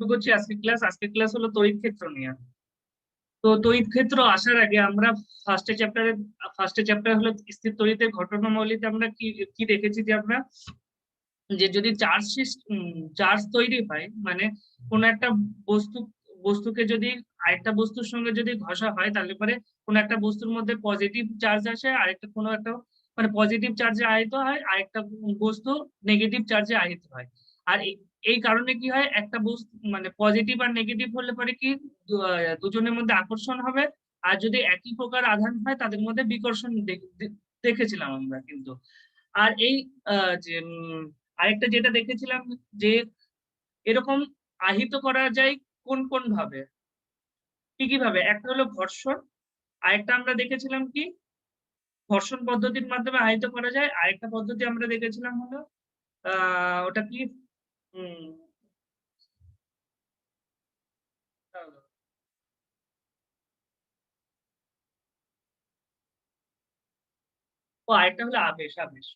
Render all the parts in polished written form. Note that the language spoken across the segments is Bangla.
শুরু করছি আজকের ক্লাস হলো তড়িৎ ক্ষেত্র নিয়ে। তো তড়িৎ ক্ষেত্র আসার আগে আমরা ফার্স্টে চ্যাপ্টার হলো স্থির তড়িতের ঘটনাবলীতে আমরা কি কি দেখেছি যে আমরা যে যদি চার্জ তৈরি হয়, মানে কোন একটা বস্তু বস্তুকে যদি আরেকটা বস্তুর সঙ্গে যদি ঘষা হয়, তাহলে পরে কোন একটা বস্তুর মধ্যে পজিটিভ চার্জ আসে, আরেকটা কোনো একটা মানে পজিটিভ চার্জে আহিত হয়, আরেকটা বস্তু নেগেটিভ চার্জে আহিত হয়। আর এই কারণে কি হয়, একটা বস্তু মানে পজিটিভ আর নেগেটিভ হলে পরে কি দুজনের মধ্যে আকর্ষণ হবে। আর যদি একই প্রকার আধান হয়, তাদের মধ্যে বিকর্ষণ দেখেছিলাম আমরা কিন্তু। আর এই যে আরেকটা যেটা দেখেছিলাম যে এরকম আহিত করা যায় কোন কোন ভাবে, কি কি ভাবে। একটা হলো ঘর্ষণ, আরেকটা আমরা দেখেছিলাম কি ঘর্ষণ পদ্ধতির মাধ্যমে আহিত করা যায়, আরেকটা পদ্ধতি আমরা দেখেছিলাম হলো ওটা কি উম ও আরেকটা হলো আবেশ আবেশ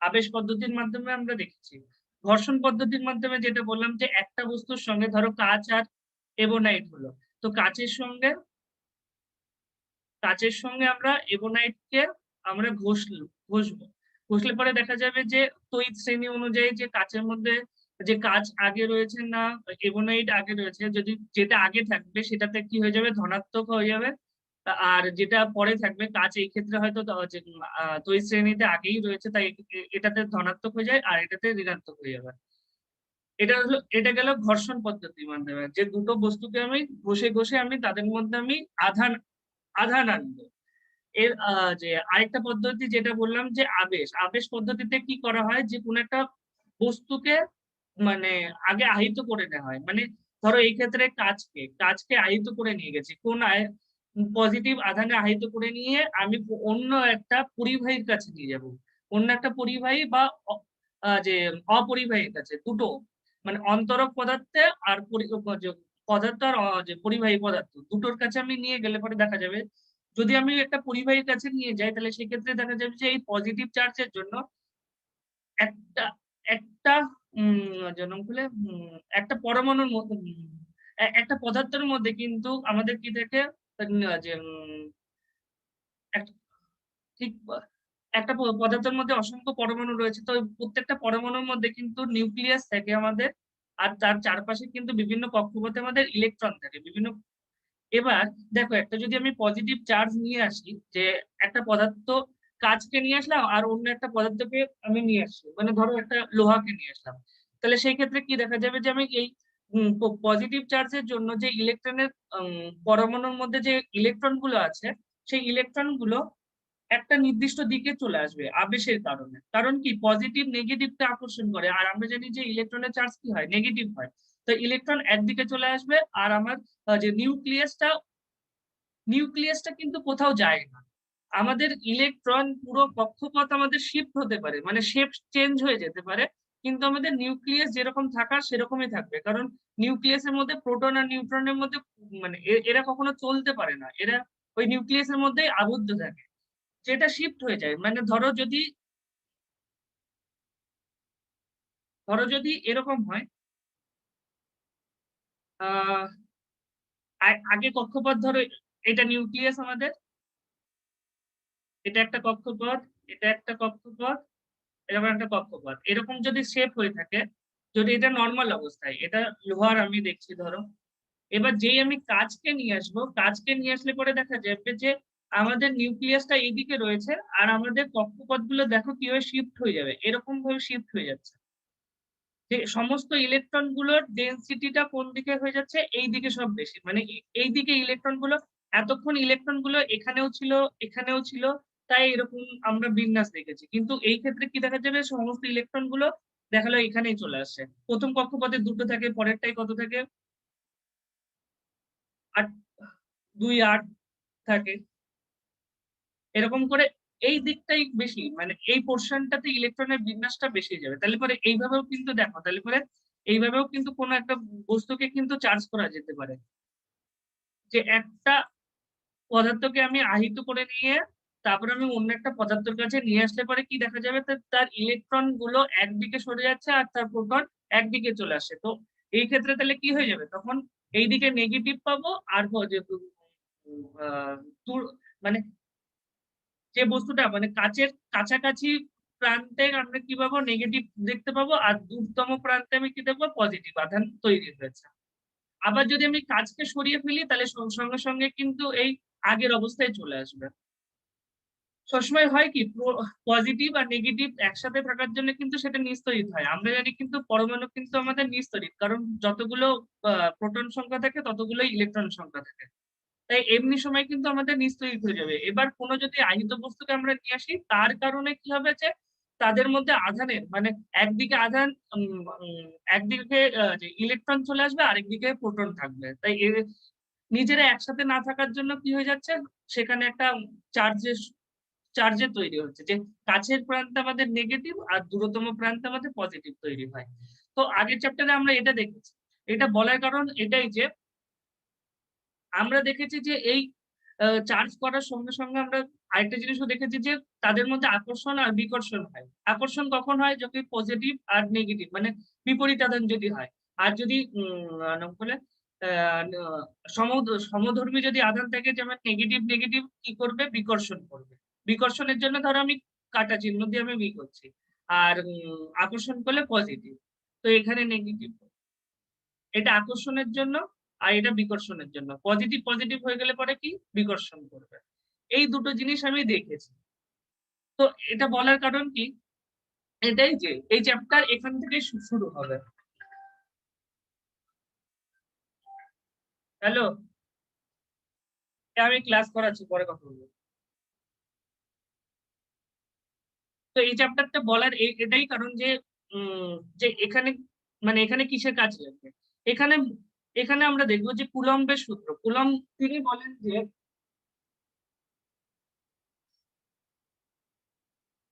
আবেশ পদ্ধতির মাধ্যমে আমরা দেখেছি। ঘর্ষণ পদ্ধতির মাধ্যমে যেটা বললাম যে একটা বস্তুর সঙ্গে ধরো কাঁচ আর এবোনাইট হলো, তো কাচের সঙ্গে আমরা এবোনাইটকে আমরা ঘষবো। ঘষলে পরে দেখা যাবে যে তড়িৎ শ্রেণী অনুযায়ী যে কাচের মধ্যে যে কাচ আগে রয়েছে না এবোনাইট আগে রয়েছে, যদি যেটা আগে থাকবে সেটাতে কি হয়ে যাবে, ধনাত্মক হয়ে যাবে। আর যেটা পরে থাকবে কাচ এই ক্ষেত্রে হয়তো তড়িৎ শ্রেণীতে আগেই রয়েছে, তাই এটাতে ধনাত্মক হয়ে যায় আর এটাতে ঋণাত্মক হয়ে যাবে। এটা গেল ঘর্ষণ পদ্ধতির মাধ্যমে, যে দুটো বস্তুকে আমি ঘষে ঘষে আমি তাদের মধ্যে আমি আধান আধান আনবো। এর যে আরেকটা পদ্ধতি যেটা বললাম যে আবেশ আবেশ পদ্ধতিতে কি করা হয়, যে কোন একটা বস্তুকে মানে আগে আহিত করে নেওয়া হয়। মানে ধরো এই ক্ষেত্রে কাজকে আহিত করে নিয়ে গেছি, কোন পজিটিভ আধানে আহিত করে নিয়ে আমি অন্য একটা পরিবাহীর কাছে নিয়ে যাব। অন্য একটা পরিবাহী বা যে অপরিবাহীর কাছে, দুটো মানে অন্তরক পদার্থে আর পদার্থ আর যে পরিবাহী পদার্থ দুটোর কাছে আমি নিয়ে গেলে পরে দেখা যাবে, যদি আমি একটা পরিবাহীর কাছে নিয়ে যাই, তাহলে সেক্ষেত্রে দেখা যাবে যে এই পজিটিভ চার্জের জন্য একটা একটা জনম খুলে একটা পরমাণুর মধ্যে একটা পদার্থের মধ্যে কিন্তু আমাদের কি থাকে, যে ঠিক একটা পদার্থের মধ্যে অসংখ্য পরমাণু রয়েছে, তো প্রত্যেকটা পরমাণুর মধ্যে কিন্তু নিউক্লিয়াস থাকে আমাদের। আর তার চারপাশে কিন্তু বিভিন্ন কক্ষপথে আমাদের ইলেকট্রন থাকে বিভিন্ন। এবার দেখো, একটা যদি আমি পজিটিভ চার্জ নিয়ে আসি, যে একটা পদার্থ কাঁচকে নিয়ে আসলাম আর অন্য একটা পদার্থকে আমি নিয়ে আসছি, মানে ধরো একটা লোহাকে নিয়ে আসলাম, তাহলে সেই ক্ষেত্রে কি দেখা যাবে যে আমি এই পজিটিভ চার্জের জন্য যে ইলেকট্রনের পরমাণুর মধ্যে যে ইলেকট্রন গুলো আছে, সেই ইলেকট্রন গুলো একটা নির্দিষ্ট দিকে চলে আসবে আবেশের কারণে। কারণ কি পজিটিভ নেগেটিভকে আকর্ষণ করে, আর আমরা জানি যে ইলেকট্রনের চার্জ কি হয়, নেগেটিভ হয়। তো ইলেকট্রন একদিকে চলে আসবে, আর আমার যে নিউক্লিয়াসটা কিন্তু কোথাও যায় না। আমাদের ইলেকট্রন পুরো কক্ষপথ আমাদের শিফট হতে পারে, মানে শেপ চেঞ্জ হয়ে যেতে পারে, কিন্তু আমাদের নিউক্লিয়াস যেরকম থাকার সেরকমই থাকবে। কারণ নিউক্লিয়াসের মধ্যে প্রোটন আর নিউট্রনের মধ্যে মানে এরা কখনো চলতে পারে না, এরা ওই নিউক্লিয়াসের মধ্যেই আবদ্ধ থাকে। যেটা শিফট হয়ে যায়, মানে ধরো যদি এরকম হয়, আহ আগে কক্ষপথ ধরো, এটা নিউক্লিয়াস আমাদের, এটা একটা কক্ষপথ, এটা একটা কক্ষপথ, এরকম একটা কক্ষপথ, এরকম যদি শেপ হয়ে থাকে, যদি এটা নর্মাল অবস্থায়, এটা লোহার আমি দেখছি ধরো। এবার যেই আমি কাঁচকে নিয়ে আসবো, কাঁচকে নিয়ে আসলে পরে দেখা যাবে যে আমাদের নিউক্লিয়াসটা এইদিকে রয়েছে, আর আমাদের কক্ষপথ গুলো দেখো কিভাবে শিফট হয়ে যাবে, এরকম ভাবে শিফট হয়ে যাচ্ছে। যে সমস্ত ইলেকট্রন গুলোর ডেন্সিটিটা কোন দিকে হয়ে যাচ্ছে, এই দিকে সব বেশি, মানে এই দিকে ইলেকট্রন গুলো, এতক্ষণ ইলেকট্রন গুলো এখানেও ছিল এখানেও ছিল, তাই এরকম আমরা বিন্যাস দেখেছি। কিন্তু এই ক্ষেত্রে কি দেখা যাবে, সমস্ত ইলেকট্রন গুলো দেখালো এখানেই চলে আসছে। প্রথম কক্ষপথে দুটো থাকে, পরেরটাই কত থাকে, 8, 2, 8 থাকে, এরকম করে এই দিকটাই বেশি, মানে এই পোর্শনটাতে ইলেকট্রনের বিন্যাসটা বেশি যাবে। তাহলে পরে এইভাবেও কিন্তু দেখো, তাহলে পরে এইভাবেও কিন্তু কোনো একটা বস্তুকে কিন্তু চার্জ করা যেতে পারে, যে একটা পদার্থকে আমি আহিত করে নিয়ে তারপরে আমি অন্য একটা পদার্থের কাছে নিয়ে আসলে পরে কি দেখা যাবে, তার ইলেকট্রন গুলো একদিকে সরে যাচ্ছে আর তার প্রোটন একদিকে চলে আসে। তো এই ক্ষেত্রে তাহলে কি হয়ে যাবে, তখন এইদিকে নেগেটিভ পাবো আর মানে যে বস্তুটা মানে কাচের কাছাকাছি প্রান্তে আমরা কি পাবো, নেগেটিভ দেখতে পাবো, আর দূরতম প্রান্তে আমি কি দেখবো, পজিটিভ আধান তৈরি হয়েছে। আবার যদি আমি কাজকে সরিয়ে ফেলি তাহলে সঙ্গে সঙ্গে কিন্তু এই আগের অবস্থায় চলে আসবে। সবসময় হয় কি, পজিটিভ আর নেগেটিভ একসাথে থাকার জন্য কিন্তু সেটা নিস্তড়িত হয়। আমরা জানি কিন্তু পরমাণু কিন্তু আমাদের নিস্তড়িত, কারণ যতগুলো প্রোটন সংখ্যা থাকে ততগুলো ইলেকট্রন সংখ্যা থাকে। তাই এমনি সময় কিন্তু আমাদের নিস্তড়িত হয়ে যাবে। এবার কোনো যদি আহিত বস্তুকে আমরা নিয়ে আসি, তার কারণে কি হবে যে তাদের মধ্যে আধানের মানে একদিকে আধান একদিকে যে ইলেকট্রন চলে আসবে, আরেকদিকে প্রোটন থাকবে। তাই নিজেরা একসাথে না থাকার জন্য কি হয়ে যাচ্ছে, সেখানে একটা চার্জের তৈরি হচ্ছে, যে কাছের প্রান্তে আমাদের নেগেটিভ আর দূরতম প্রান্তে আমাদের পজিটিভ তৈরি হয়। তো আগের চ্যাপ্টারে আমরা এটা দেখেছি। এটা বলার কারণ এটাই যে আমরা দেখেছি যে এই চার্জ করার সঙ্গে সঙ্গে আমরা আরেকটা জিনিসও দেখেছি যে তাদের মধ্যে আকর্ষণ আর বিকর্ষণ হয়। আকর্ষণ কখন হয়, যদি পজিটিভ আর নেগেটিভ মানে বিপরীত আধান যদি হয়। আর যদি বলে সমধর্মী যদি আধান থাকে, যেমন নেগেটিভ নেগেটিভ কি করবে, বিকর্ষণ করবে। বিকর্ষণের জন্য ধরো আমি কাটা চিহ্ন দিয়ে আমি বি করছি, আর আকর্ষণ করলে পজিটিভ। তো এখানে নেগেটিভ, এটা আকর্ষণের জন্য আর এটা বিকর্ষণের জন্য। পজিটিভ পজিটিভ হয়ে গেলে পরে কি বিকর্ষণ করবে। এই দুটো জিনিস আমি দেখেছি। তো এটা বলার কারণ কি, এটাই যে এই চ্যাপ্টার এখান থেকে শুরু হবে। হ্যালো, আমি ক্লাস করাচ্ছি, পরে কথা বলবো। তো এই চ্যাপ্টারটা বলার এটাই কারণ যে যে এখানে মানে এখানে কিসের কাজ লাগবে, এখানে এখানে আমরা দেখবো যে কুলম্বের সূত্র। কুলম্ব তিনি বলেন যে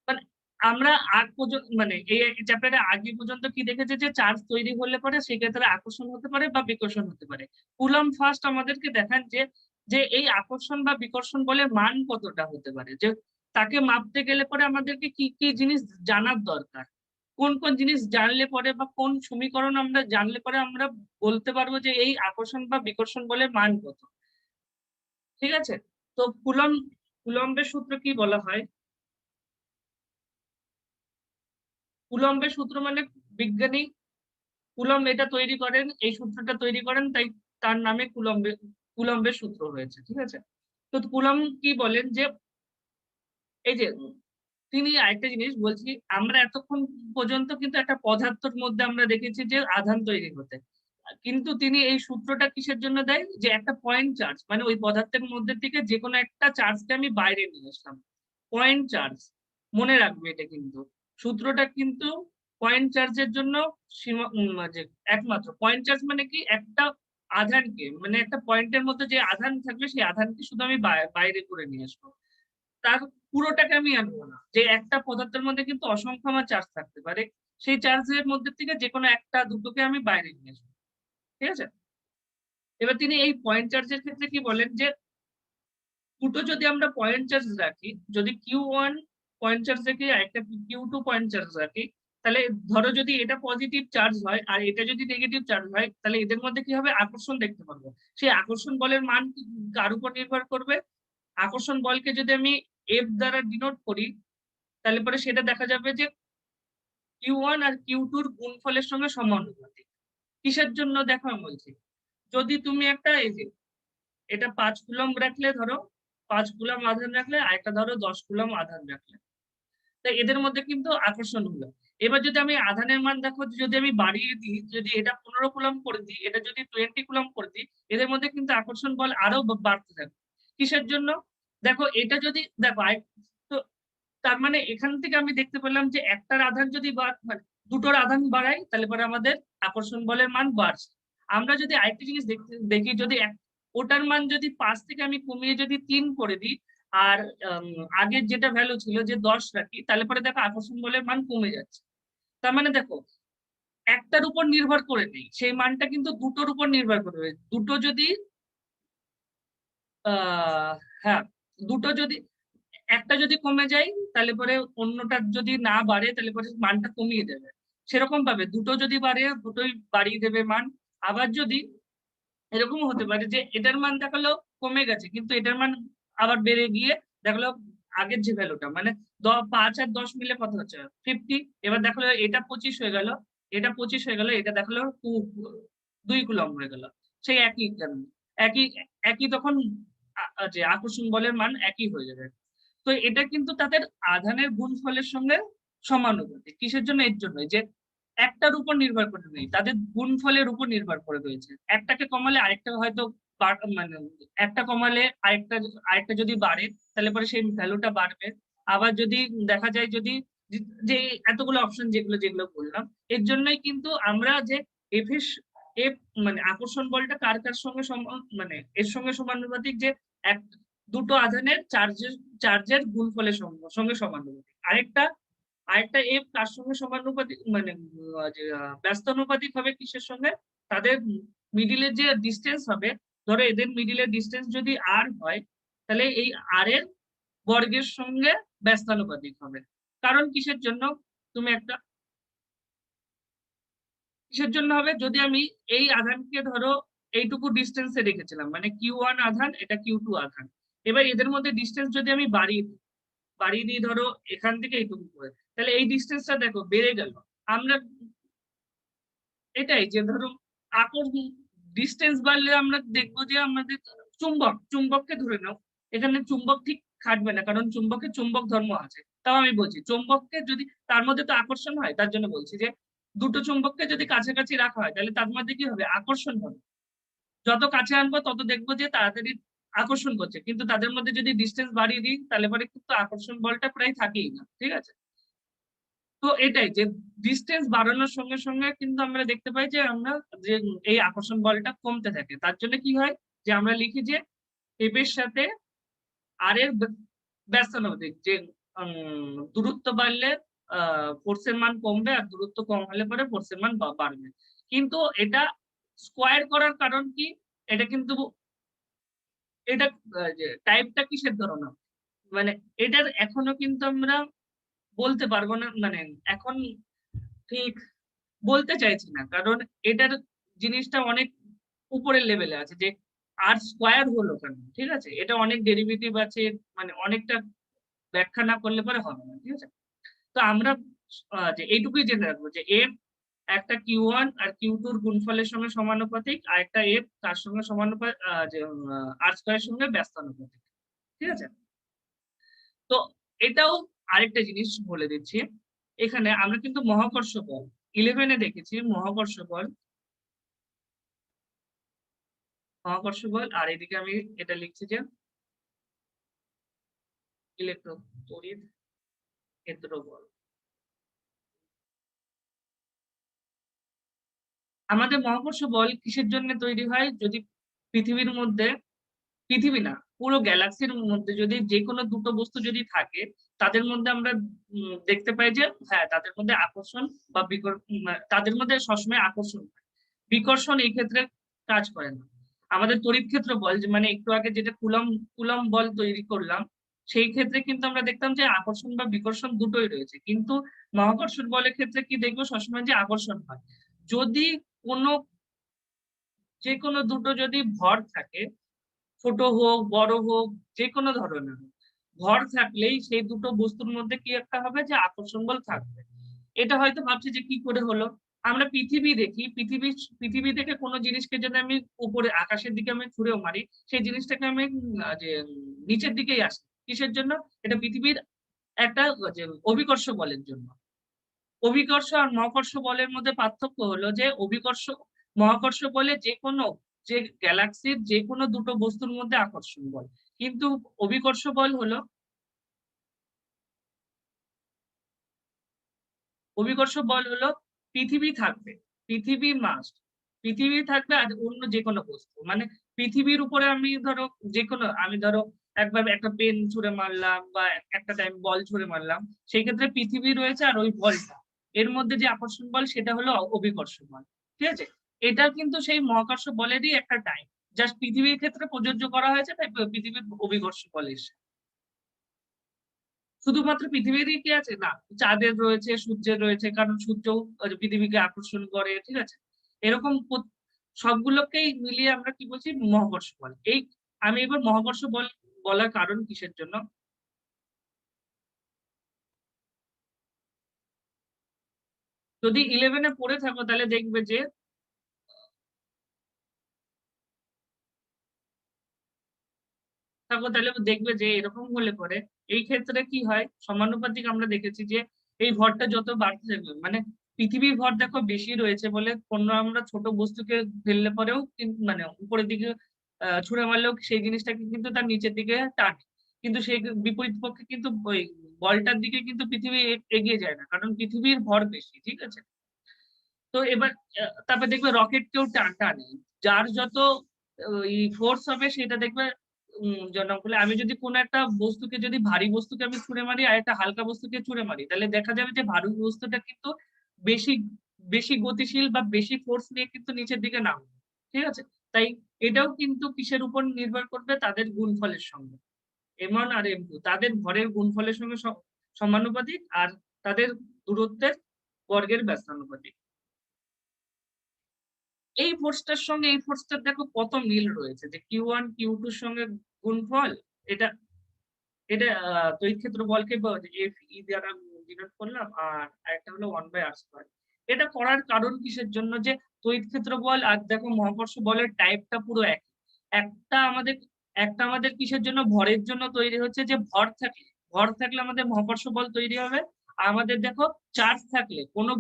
মানে আমরা আগ পর্যন্ত মানে এই চ্যাপ্টারে আগে পর্যন্ত কি দেখেছে, যে চার্জ তৈরি হলে পরে সেক্ষেত্রে আকর্ষণ হতে পারে বা বিকর্ষণ হতে পারে। কুলম্ব ফার্স্ট আমাদেরকে দেখান যে যে এই আকর্ষণ বা বিকর্ষণ বলে মান কতটা হতে পারে, যে তাকে মাপতে গেলে পরে আমাদেরকে কি কি জিনিস জানার দরকার, কোন কোন জিনিস জানলে পরে বা কোন সমীকরণ আমরা জানলে পরে আমরা বলতে পারবো যে এই আকর্ষণ বা বিকর্ষণ বলে মান কত। ঠিক আছে, তো কুলম্বের সূত্র কি বলা হয়, কুলম্বের সূত্র মানে বিজ্ঞানী কুলম্ব এটা তৈরি করেন, এই সূত্রটা তৈরি করেন, তাই তার নামে কুলম্বের সূত্র হয়েছে। ঠিক আছে, তো কুলম্ব কি বলেন যে এই যে তিনি আরেকটা জিনিস বলছি, আমরা এতক্ষণ পর্যন্ত কিন্তু একটা পদার্থের মধ্যে আমরা দেখেছি যে আধান তৈরি হতে, কিন্তু তিনি এই সূত্রটা কিসের জন্য দেয়, যে একটা পয়েন্ট চার্জ মানে ওই পদার্থের মধ্যে থেকে যে কোনো একটা চার্জকে আমি বাইরে নিয়ে আসলাম, পয়েন্ট চার্জ। মনে রাখবে এটা কিন্তু, সূত্রটা কিন্তু পয়েন্ট চার্জের জন্য যে একমাত্র পয়েন্ট চার্জ মানে কি, একটা আধানকে মানে একটা পয়েন্টের মধ্যে যে আধান থাকবে সেই আধানকে শুধু আমি বাইরে করে নিয়ে আসবো, তার পুরোটাকে আমি আনবো না। যে একটা পদার্থের মধ্যে কিন্তু অসংখ্য আমার চার্জ থাকতে পারে, সেই চার্জের মধ্যে থেকে যে কোনো একটা দুটোকে আমি বাইরে নিয়ে আসবো। ঠিক আছে, এবার তিনি এই পয়েন্ট চার্জের ক্ষেত্রে কি বলেন, যে দুটো যদি আমরা পয়েন্ট চার্জ রাখি, যদি Q1 পয়েন্ট চার্জ রাখি আর একটা Q2 পয়েন্ট চার্জ রাখি, তাহলে ধরো যদি এটা পজিটিভ চার্জ হয় আর এটা যদি নেগেটিভ চার্জ হয়, তাহলে এদের মধ্যে কি হবে, আকর্ষণ দেখতে পারবো। সেই আকর্ষণ বলের মান কার উপর নির্ভর করবে, আকর্ষণ বলকে যদি আমি F দ্বারা ডিনোট করি, তাহলে পরে সেটা দেখা যাবে যে Q1 আর Q2 গুণফলের সঙ্গে সমানুপাতিক। কিসের জন্য দেখো আমি বলছি, যদি তুমি একটা এই যে এটা 5 কুলম্ব রাখলে, ধরো 5 কুলম্ব আধান রাখলে, আর একটা ধরো 10 কুলম্ব আধান রাখলে, তাই এদের মধ্যে কিন্তু আকর্ষণ হলো। এবার যদি আমি আধানের মান দেখো, যদি আমি বাড়িয়ে দিই, যদি এটা 15 কুলম্ব করে দিই, এটা যদি 20 কুলম্ব করে দিই, এদের মধ্যে কিন্তু আকর্ষণ বল আরো বাড়তে থাকবে। কিসের জন্য, দেখো এটা যদি দেখো তো তার মানে এখান থেকে আমি দেখতে পেলাম যে একটার আধান যদি মানে দুটোর আধান বাড়াই, তাহলে পরে আমাদের আকর্ষণ বলের মান বাড়ছে। আমরা যদি আরেকটা জিনিস দেখি, যদি ওটার মান যদি 5 থেকে আমি কমিয়ে যদি 3 করে দিই, আর আগের যেটা ভ্যালু ছিল যে 10 রাখি, তাহলে পরে দেখো আকর্ষণ বলের মান কমে যাচ্ছে। তার মানে দেখো একটার উপর নির্ভর করে নেই, সেই মানটা কিন্তু দুটোর উপর নির্ভর করবে। দুটো যদি হ্যাঁ, দুটো যদি একটা যদি কমে যায় তাহলে পরে অন্যটা যদি না বাড়ে তাহলে পরে মানটা কমিয়ে দেবে। সেরকম ভাবে দুটো যদি বাড়ে দুটোই বাড়িয়ে দেবে মান। আবার যদি এরকমও হতে পারে যে এটার মান দেখালো কমে গেছে কিন্তু এটার মান আবার বেড়ে গিয়ে দেখালো আগের যে ভ্যালুটা মানে 5 আর 10 মিলে কত হচ্ছে 50। এবার দেখালো এটা 25 হয়ে গেল, এটা 25 হয়ে গেল, এটা দেখালো 2 কুলম্ব হয়ে গেল। সেই একই একই একই তখন যে আকর্ষণ বলের মান একই হয়ে যাবে। তো এটা কিন্তু তাদের আধানের গুণফলের সঙ্গে সমানুপাতিক। কিসের জন্য? এর জন্য যে একটার উপর নির্ভর করে নেই, তাদের গুণফলের উপর নির্ভর করে রয়েছে। একটাকে কমালে আরেকটা হয়তো মানে একটা কমালে আরেকটা আরেকটা যদি বাড়ে তাহলে পরে সেই ভ্যালুটা বাড়বে। আবার যদি দেখা যায় যদি যে এতগুলো অপশন যেগুলো যেগুলো বললাম, এর জন্যই কিন্তু আমরা যে এফ এফ মানে আকর্ষণ বলটা কার কার সঙ্গে মানে এর সঙ্গে সমানুপাতিক যে এক দুটো আধানের চার্জের গুণফলের সঙ্গে সমানুপাতিক। আরেকটা আরেকটা এফ কার সঙ্গে সমানুপাতিক মানে ব্যস্তানুপাতিক হবে কিসের সঙ্গে? তাদের মিডিলের যে ডিস্টেন্স হবে, ধরো এদের মিডিলের ডিস্টেন্স যদি আর হয় তাহলে এই আর এর বর্গের সঙ্গে ব্যস্তানুপাতিক হবে। কারণ কিসের জন্য? তুমি একটা কিসের জন্য হবে? যদি আমি এই আধানকে ধরো এইটুকু ডিস্টেন্সে রেখেছিলাম মানে Q1 আধান, এটা Q2 আধান। এবার এদের মধ্যে ডিস্টেন্স যদি আমি বাড়িয়ে দিই ধরো এখান থেকে এইটুকু করে, তাহলে এই ডিস্টেন্সটা দেখো বেড়ে গেল। আমরা এটাই যে ধরো ডিস্টেন্স বাড়লে আমরা দেখবো যে আমাদের চুম্বককে ধরে নাও, এখানে চুম্বক ঠিক খাটবে না কারণ চুম্বকের চুম্বক ধর্ম আছে। তাও আমি বলছি চুম্বককে যদি তার মধ্যে তো আকর্ষণ হয়, তার জন্য বলছি যে দুটো চুম্বককে যদি কাছাকাছি রাখা হয় তাহলে তার মধ্যে কি হবে? আকর্ষণ হবে। যত কাছে আনবো তত দেখবো যে তাড়াতাড়ি আকর্ষণ করছে, কিন্তু তাদের মধ্যে যদি ডিস্টেন্স বাড়িয়ে দিই তাহলে পরে কিন্তু আকর্ষণ বলটা প্রায় থাকেই না। ঠিক আছে? তো এটাই যে ডিস্টেন্স বাড়ানোর সঙ্গে সঙ্গে কিন্তু আমরা দেখতে পাই যে আমরা যে এই আকর্ষণ বলটা কমতে থাকে। তার জন্য কি হয় যে আমরা লিখি যে এফ এর সাথে আর এর ব্যস্তানুপাতিক যে দূরত্ব বাড়লে ফোর্সের মান কমবে আর দূরত্ব কম হলে পরে ফোর্সের মান বাড়বে। কিন্তু এটা স্কোয়ার করার কারণ কি? এটা কিন্তু এটা টাইপটা কিসের ধরনের মানে এটার এখনো কিন্তু আমরা বলতে পারবো না মানে এখন ঠিক বলতে চাইছি না কারণ এটার জিনিসটা অনেক উপরের লেভেলে আছে যে আর স্কোয়ার হলো কেন। ঠিক আছে? এটা অনেক ডেরিভেটিভ আছে, মানে অনেকটা ব্যাখ্যা না করলে পরে হবে না। ঠিক আছে? তো আমরা যে এইটুকুই জেনে রাখবো যে এফ একটা Q1 আর Q2 গুণফলের সঙ্গে সমানুপাতিক, আর একটা এফ তার সঙ্গে সমানুপাতিক যে আর স্কোয়ারের সঙ্গে ব্যস্তানুপাতিক। ঠিক আছে? তো এটাও আরেকটা জিনিস বলে দিচ্ছি, এখানে আমরা কিন্তু মহাকর্ষ বল 11-এ দেখেছি মহাকর্ষ বল আর এদিকে আমি এটা লিখছি যে তড়িৎ ক্ষেত্র বল। আমাদের মহাকর্ষ বল কিসের জন্য তৈরি হয়? যদি পৃথিবীর মধ্যে, পৃথিবী না পুরো গ্যালাক্সির মধ্যে যদি যে কোনো দুটো বস্তু যদি থাকে তাদের মধ্যে আমরা দেখতে পাই যে হ্যাঁ তাদের মধ্যে আকর্ষণ বা তাদের মধ্যে সবসময় আকর্ষণ হয়, বিকর্ষণ এই ক্ষেত্রে কাজ করে না। আমাদের তড়িৎ ক্ষেত্র বল যে মানে একটু আগে যেটা কুলম কুলম বল তৈরি করলাম, সেই ক্ষেত্রে কিন্তু আমরা দেখতাম যে আকর্ষণ বা বিকর্ষণ দুটোই রয়েছে, কিন্তু মহাকর্ষণ বলের ক্ষেত্রে কি দেখবো সবসময় যে আকর্ষণ হয়। যদি কোনো যে কোনো দুটো যদি ভর থাকে, ছোট হোক বড় হোক যে কোনো ধরনের হোক, ভর থাকলেই সেই দুটো বস্তুর মধ্যে কি একটা হবে যে আকর্ষণ বল থাকবে। এটা হয়তো ভাবছি যে কি করে হলো। আমরা পৃথিবী দেখি, পৃথিবী থেকে কোনো জিনিসকে যদি আমি উপরে আকাশের দিকে আমি ছুঁড়েও মারি সেই জিনিসটাকে আমি যে নিচের দিকেই আসে। কিসের জন্য? এটা পৃথিবীর একটা যে অভিকর্ষ বলের জন্য। অভিকর্ষ আর মহাকর্ষ বলের মধ্যে পার্থক্য হলো যে মহাকর্ষ বলে যে কোনো যে গ্যালাক্সির যে কোনো দুটো বস্তুর মধ্যে আকর্ষণ বল, কিন্তু অভিকর্ষ বল হলো পৃথিবী থাকবে, পৃথিবী মাস্ট, পৃথিবী থাকবে আর অন্য যে কোনো বস্তু মানে পৃথিবীর উপরে আমি ধরো যে কোনো আমি ধরো একবার একটা পেন ছুঁড়ে মারলাম বা একটা টাইম বল ছুঁড়ে মারলাম, সেই ক্ষেত্রে পৃথিবী রয়েছে আর ওই বলটা এর মধ্যে যে আকর্ষণ বল সেটা হলো অভিকর্ষ বল। ঠিক আছে? এটা কিন্তু সেই মহাকর্ষ বলেরই একটা টাইপ, জাস্ট পৃথিবীর ক্ষেত্রে প্রযোজ্য করা হয়েছে তাই পৃথিবীর অভিকর্ষ বল এসে। শুধুমাত্র পৃথিবীরই কি আছে না, চাঁদের রয়েছে, সূর্যের রয়েছে, কারণ সূর্য পৃথিবীকে আকর্ষণ করে, ঠিক আছে। এরকম সবগুলোকেই মিলিয়ে আমরা কি বলছি, মহাকর্ষ বল। এই আমি এবার মহাকর্ষ বল বলার কারণ কিসের জন্য, যদি 11-এ পড়ে থাকো তাহলে দেখবে যে এরকম হলে পরে এই ক্ষেত্রে কি হয়, সমানুপাতিক আমরা দেখেছি যে এই ভরটা যত বাড়তে থাকবে, মানে পৃথিবীর ভর দেখো বেশি রয়েছে বলে কোনো আমরা ছোট বস্তুকে ফেললে পরেও কিন্তু মানে উপরের দিকে ছুঁড়ে মারলেও সেই জিনিসটাকে কিন্তু তার নিচের দিকে টানে, কিন্তু সেই বিপরীত পক্ষে কিন্তু ওই বলটার দিকে কিন্তু পৃথিবী এগিয়ে যায় না, কারণ পৃথিবীর ভর বেশি, ঠিক আছে। তো এবার তারপর দেখবে রকেট কেউ টানে, যার যত ফোর্স হবে সেটা দেখবে জনক বলে। আমি যদি কোনো একটা বস্তুকে, যদি ভারী বস্তুকে আমি ছুঁড়ে মারি আর একটা হালকা বস্তুকে ছুঁড়ে মারি, তাহলে দেখা যাবে যে ভারী বস্তুটা কিন্তু বেশি বেশি গতিশীল বা বেশি ফোর্স নিয়ে কিন্তু নিচের দিকে নামবে, ঠিক আছে। তাই এটাও কিন্তু কিসের উপর নির্ভর করবে, তাদের গুণফলের সঙ্গে। M1 আর M2 তাদের ভরের গুণফলের সঙ্গে সমানুপাতিক, আর তাদের দূরত্বের বর্গের ব্যস্তানুপাতিক। এই ফোর্সটার সঙ্গে এই ফোর্সটার দেখো কত মিল রয়েছে, যে Q1 Q2 এর সঙ্গে গুণফল। এটা এটা তড়িৎ ক্ষেত্র বলকে এফ ই দ্বারা ডিনোট করলাম, আর একটা হলো 1/r²। এটা করার কারণ কিসের জন্য, যে তড়িৎ ক্ষেত্র বল আর দেখো মহাকর্ষ বলের টাইপটা পুরো এক। একটা আমাদের একটা আমাদের কিসের জন্য, ভরের জন্য তৈরি হচ্ছে, যে ভর থাকলে আমাদের মহাকর্ষ বল তৈরি হবে। আর আমাদের দেখো চার্জ থাকলে কোনো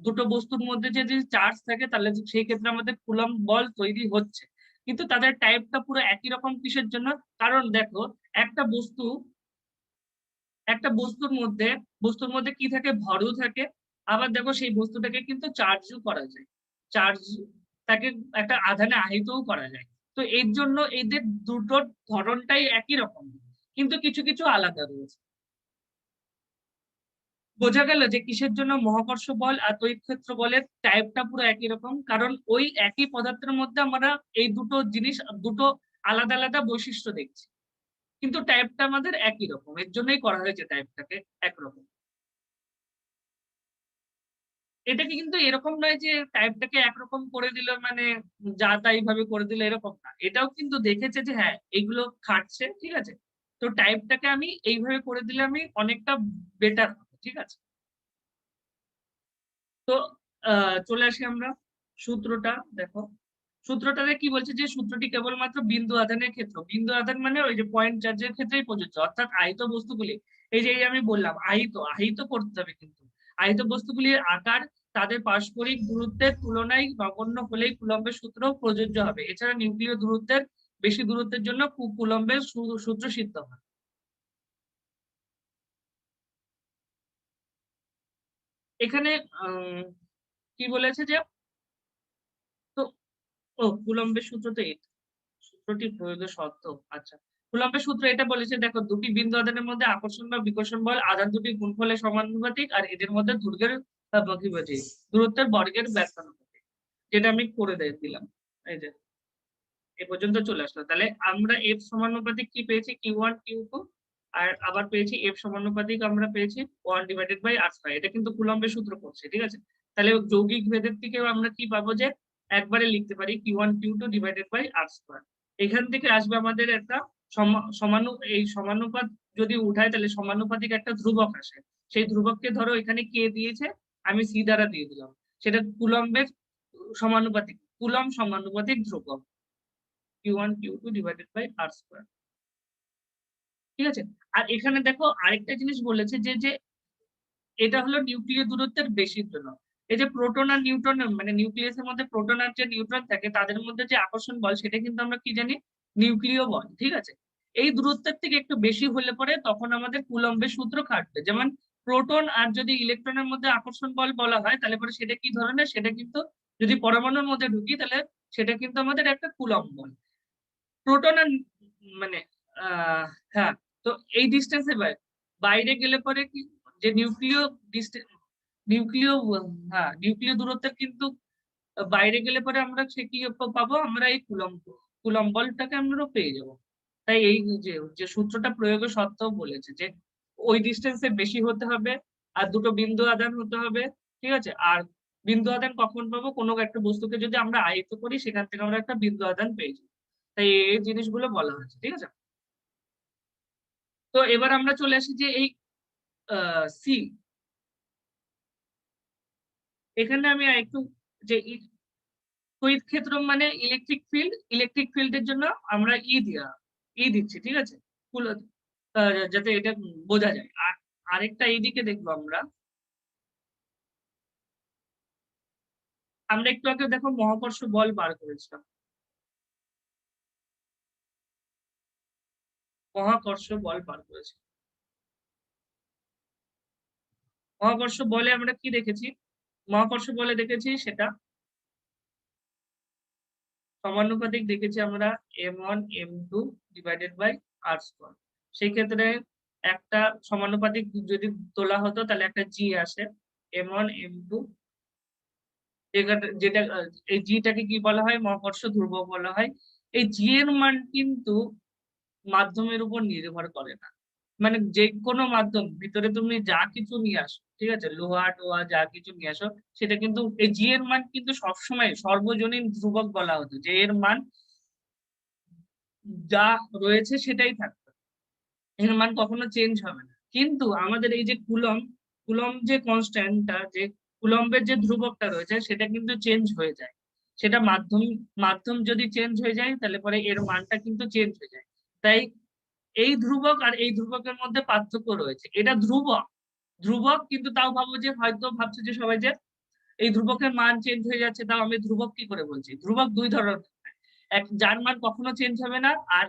দুটো বস্তুর মধ্যে যদি চার্জ থাকে তাহলে সেই ক্ষেত্রে আমাদের কুলম্ব বল তৈরি হচ্ছে। কিন্তু তাদের টাইপটা পুরো একই রকম কিসের জন্য, কারণ দেখো একটা বস্তু একটা বস্তুর মধ্যে কি থাকে, ভরও থাকে, আবার দেখো সেই বস্তুটাকে কিন্তু চার্জও করা যায়, চার্জ তাকে একটা আধানে আহিতও করা যায়। তো এর জন্য এদের দুটোর ধরনটাই একই রকম, কিন্তু কিছু কিছু আলাদা রয়েছে। বোঝা গেল যে কিসের জন্য মহাকর্ষ বল আর তড়িৎ ক্ষেত্র বলের টাইপটা পুরো একই রকম, কারণ ওই একই পদার্থের মধ্যে আমরা এই দুটো জিনিস, দুটো আলাদা আলাদা বৈশিষ্ট্য দেখছি, কিন্তু টাইপটা আমাদের একই রকম, এর জন্যই করা হয়েছে টাইপটাকে একরকম। এটাকে কিন্তু এরকম নয় যে টাইপটাকে একরকম করে দিল মানে যা তাই ভাবে করে দিল, এরকম না। এটাও কিন্তু দেখেছে যে হ্যাঁ এগুলো খাটছে, ঠিক আছে। তো টাইপটাকে আমি এইভাবে করে দিলে আমি অনেকটা বেটার হবে, ঠিক আছে। তো চলে আসি আমরা সূত্রটা দেখো। সূত্রটাতে কি বলছে, যে সূত্রটি কেবলমাত্র বিন্দু আধানের ক্ষেত্রে, বিন্দু আধান মানে ওই যে পয়েন্ট চার্জের ক্ষেত্রেই প্রযোজ্য, অর্থাৎ আহিত বস্তুগুলি, এই যে আমি বললাম আহিত আহিত করতে হবে, কিন্তু আহিত বস্তুগুলির আকার তাদের পারস্পরিক দূরত্বের তুলনায় নগণ্য হলেই কুলম্বের সূত্র প্রযোজ্য হবে। এছাড়া নিউক্লিয় দূরত্বের বেশি দূরত্বের জন্য কুলম্বের সূত্র সিদ্ধ হয়। এখানে কি বলেছে যে, তো কুলম্বের সূত্র তো সূত্রটি প্রয়োগের শর্ত। আচ্ছা, কুলম্বের সূত্র এটা বলেছে, দেখো দুটি বিন্দু আধানের মধ্যে আকর্ষণ বা বিকর্ষণ বল আধান দুটি গুণফলের সমানুপাতিক, আর এদের মধ্যে দূরত্বের বর্গের ব্যস্তানুপাতিক, যেটা আমি করে দিলাম। এই যে এ পর্যন্ত চলে আসলো, তাহলে আমরা এফ সমানুপাতিক কি পেয়েছি, Q1 Q2, আর আবার পেয়েছি এফ সমানুপাতিক আমরা পেয়েছি 1/r²। এটা কিন্তু কুলম্বের সূত্র পড়ছে, ঠিক আছে। তাহলে যৌগিক ভেদের থেকেও আমরা কি পাবো, যে একবারে লিখতে পারি Q1 Q2 /r²। এখান থেকে আসবে আমাদের একটা এই সমানুপাত যদি উঠায় তাহলে সমানুপাতিক একটা ধ্রুবক আসে। সেই ধ্রুবককে ধরো এখানে কে দিয়েছে, আমি সি দ্বারা দিয়ে দিলাম, সেটা কুলম্বের সমানুপাতিক, কুলম্ব সমানুপাতিক ধ্রুবক Q1 Q2 /r²। ঠিক আছে। আর এখানে দেখো আরেকটা জিনিস বলেছে, যে এটা হলো নিউক্লিয় দূরত্বের বেশির জন্য। এই যে প্রোটন আর নিউট্রন, মানে নিউক্লিয়াসের মধ্যে প্রোটন আর যে নিউট্রন থাকে তাদের মধ্যে যে আকর্ষণ বল, সেটা কিন্তু আমরা কি জানি, নিউক্লিয় বল, ঠিক আছে। এই দূরত্বের থেকে একটু বেশি হলে পরে তখন আমাদের কুলম্বের সূত্র খাটবে। যেমন প্রোটন আর যদি ইলেকট্রনের মধ্যে আকর্ষণ বল বলা হয়, তাহলে পরে সেটা কি ধরনের, সেটা কিন্তু যদি পরমাণুর মধ্যে ঢুকি তাহলে সেটা কিন্তু আমাদের একটা কুলম্ব বল। প্রোটন আর মানে হ্যাঁ, তো এই ডিস্টেন্সে বাইরে গেলে পরে কি, যে নিউক্লিয় নিউক্লিয় দূরত্বের কিন্তু বাইরে গেলে পরে আমরা সে কি পাবো, আমরা এই কুলম্ব বলটাকে আমরা পেয়ে যাবো। তাই এই যে সূত্রটা প্রয়োগের সত্ত্বেও বলেছে যে ওই ডিস্টেন্সে বেশি হতে হবে আর দুটো বিন্দু আদান হতে হবে, ঠিক আছে। আর বিন্দু আদান কখন পাবো, কোনো একটা বস্তুকে যদি আমরা আহিত করি সেখান থেকে আমরা একটা বিন্দু আদান পেয়ে যাই। তাই এই জিনিসগুলো বলা হয়েছে, ঠিক আছে। তো এবার আমরা চলে আসি যে এই সি, এখানে আমি একটু যে তড়িৎ ক্ষেত্র মানে ইলেকট্রিক ফিল্ডের জন্য আমরা দিচ্ছি, ঠিক আছে, যাতে এটা বোঝা যায়। আর আরেকটা এইদিকে দেখবো আমরা একটু আগে দেখো মহাকর্ষ বল বার করেছিলাম, মহাকর্ষ বল বার করেছি। মহাকর্ষ বলে আমরা কি দেখেছি, মহাকর্ষ বলে দেখেছি সেটা সমানুপাতিক দেখেছি আমরা m1 m2 divided by r²। সেই ক্ষেত্রে একটা সমানুপাতিক যদি তোলা হতো তাহলে একটা জি আসে m1 m2, যেটা এই জিটাকে কি বলা হয়, মহাকর্ষ ধ্রুবক বলা হয়। এই জি এর মান কিন্তু মাধ্যমের উপর নির্ভর করে না, মানে যে কোনো মাধ্যম ভিতরে তুমি যা কিছু নিয়ে আসো, ঠিক আছে, লোহা টোহা যা কিছু নিয়ে আসো, সেটা কিন্তু এই জি এর মান কিন্তু সবসময় সর্বজনীন ধ্রুবক বলা হতো, যে এর মান যা রয়েছে সেটাই থাকবে, এর মান কখনো চেঞ্জ হবে না। কিন্তু আমাদের এই যে কুলম্ব যে কনস্ট্যান্টটা, যে কুলম্বের যে ধ্রুবকটা রয়েছে সেটা কিন্তু চেঞ্জ হয়ে যায়। সেটা মাধ্যম যদি চেঞ্জ হয়ে যায় তাহলে পরে এর মানটা কিন্তু চেঞ্জ হয়ে যায়। তাই এই ধ্রুবক আর এই ধ্রুবকের মধ্যে পার্থক্য রয়েছে। এটা ধ্রুবক ধ্রুবক কিন্তু তাও ভাবো যে হয়তো ভাবছে যে সবাই যে এই ধ্রুবকের মান চেঞ্জ হয়ে যাচ্ছে, তাও আমি ধ্রুবক কি করে বলছি। ধ্রুবক দুই ধরনের, এক যার মান কখনো চেঞ্জ হবে না, আর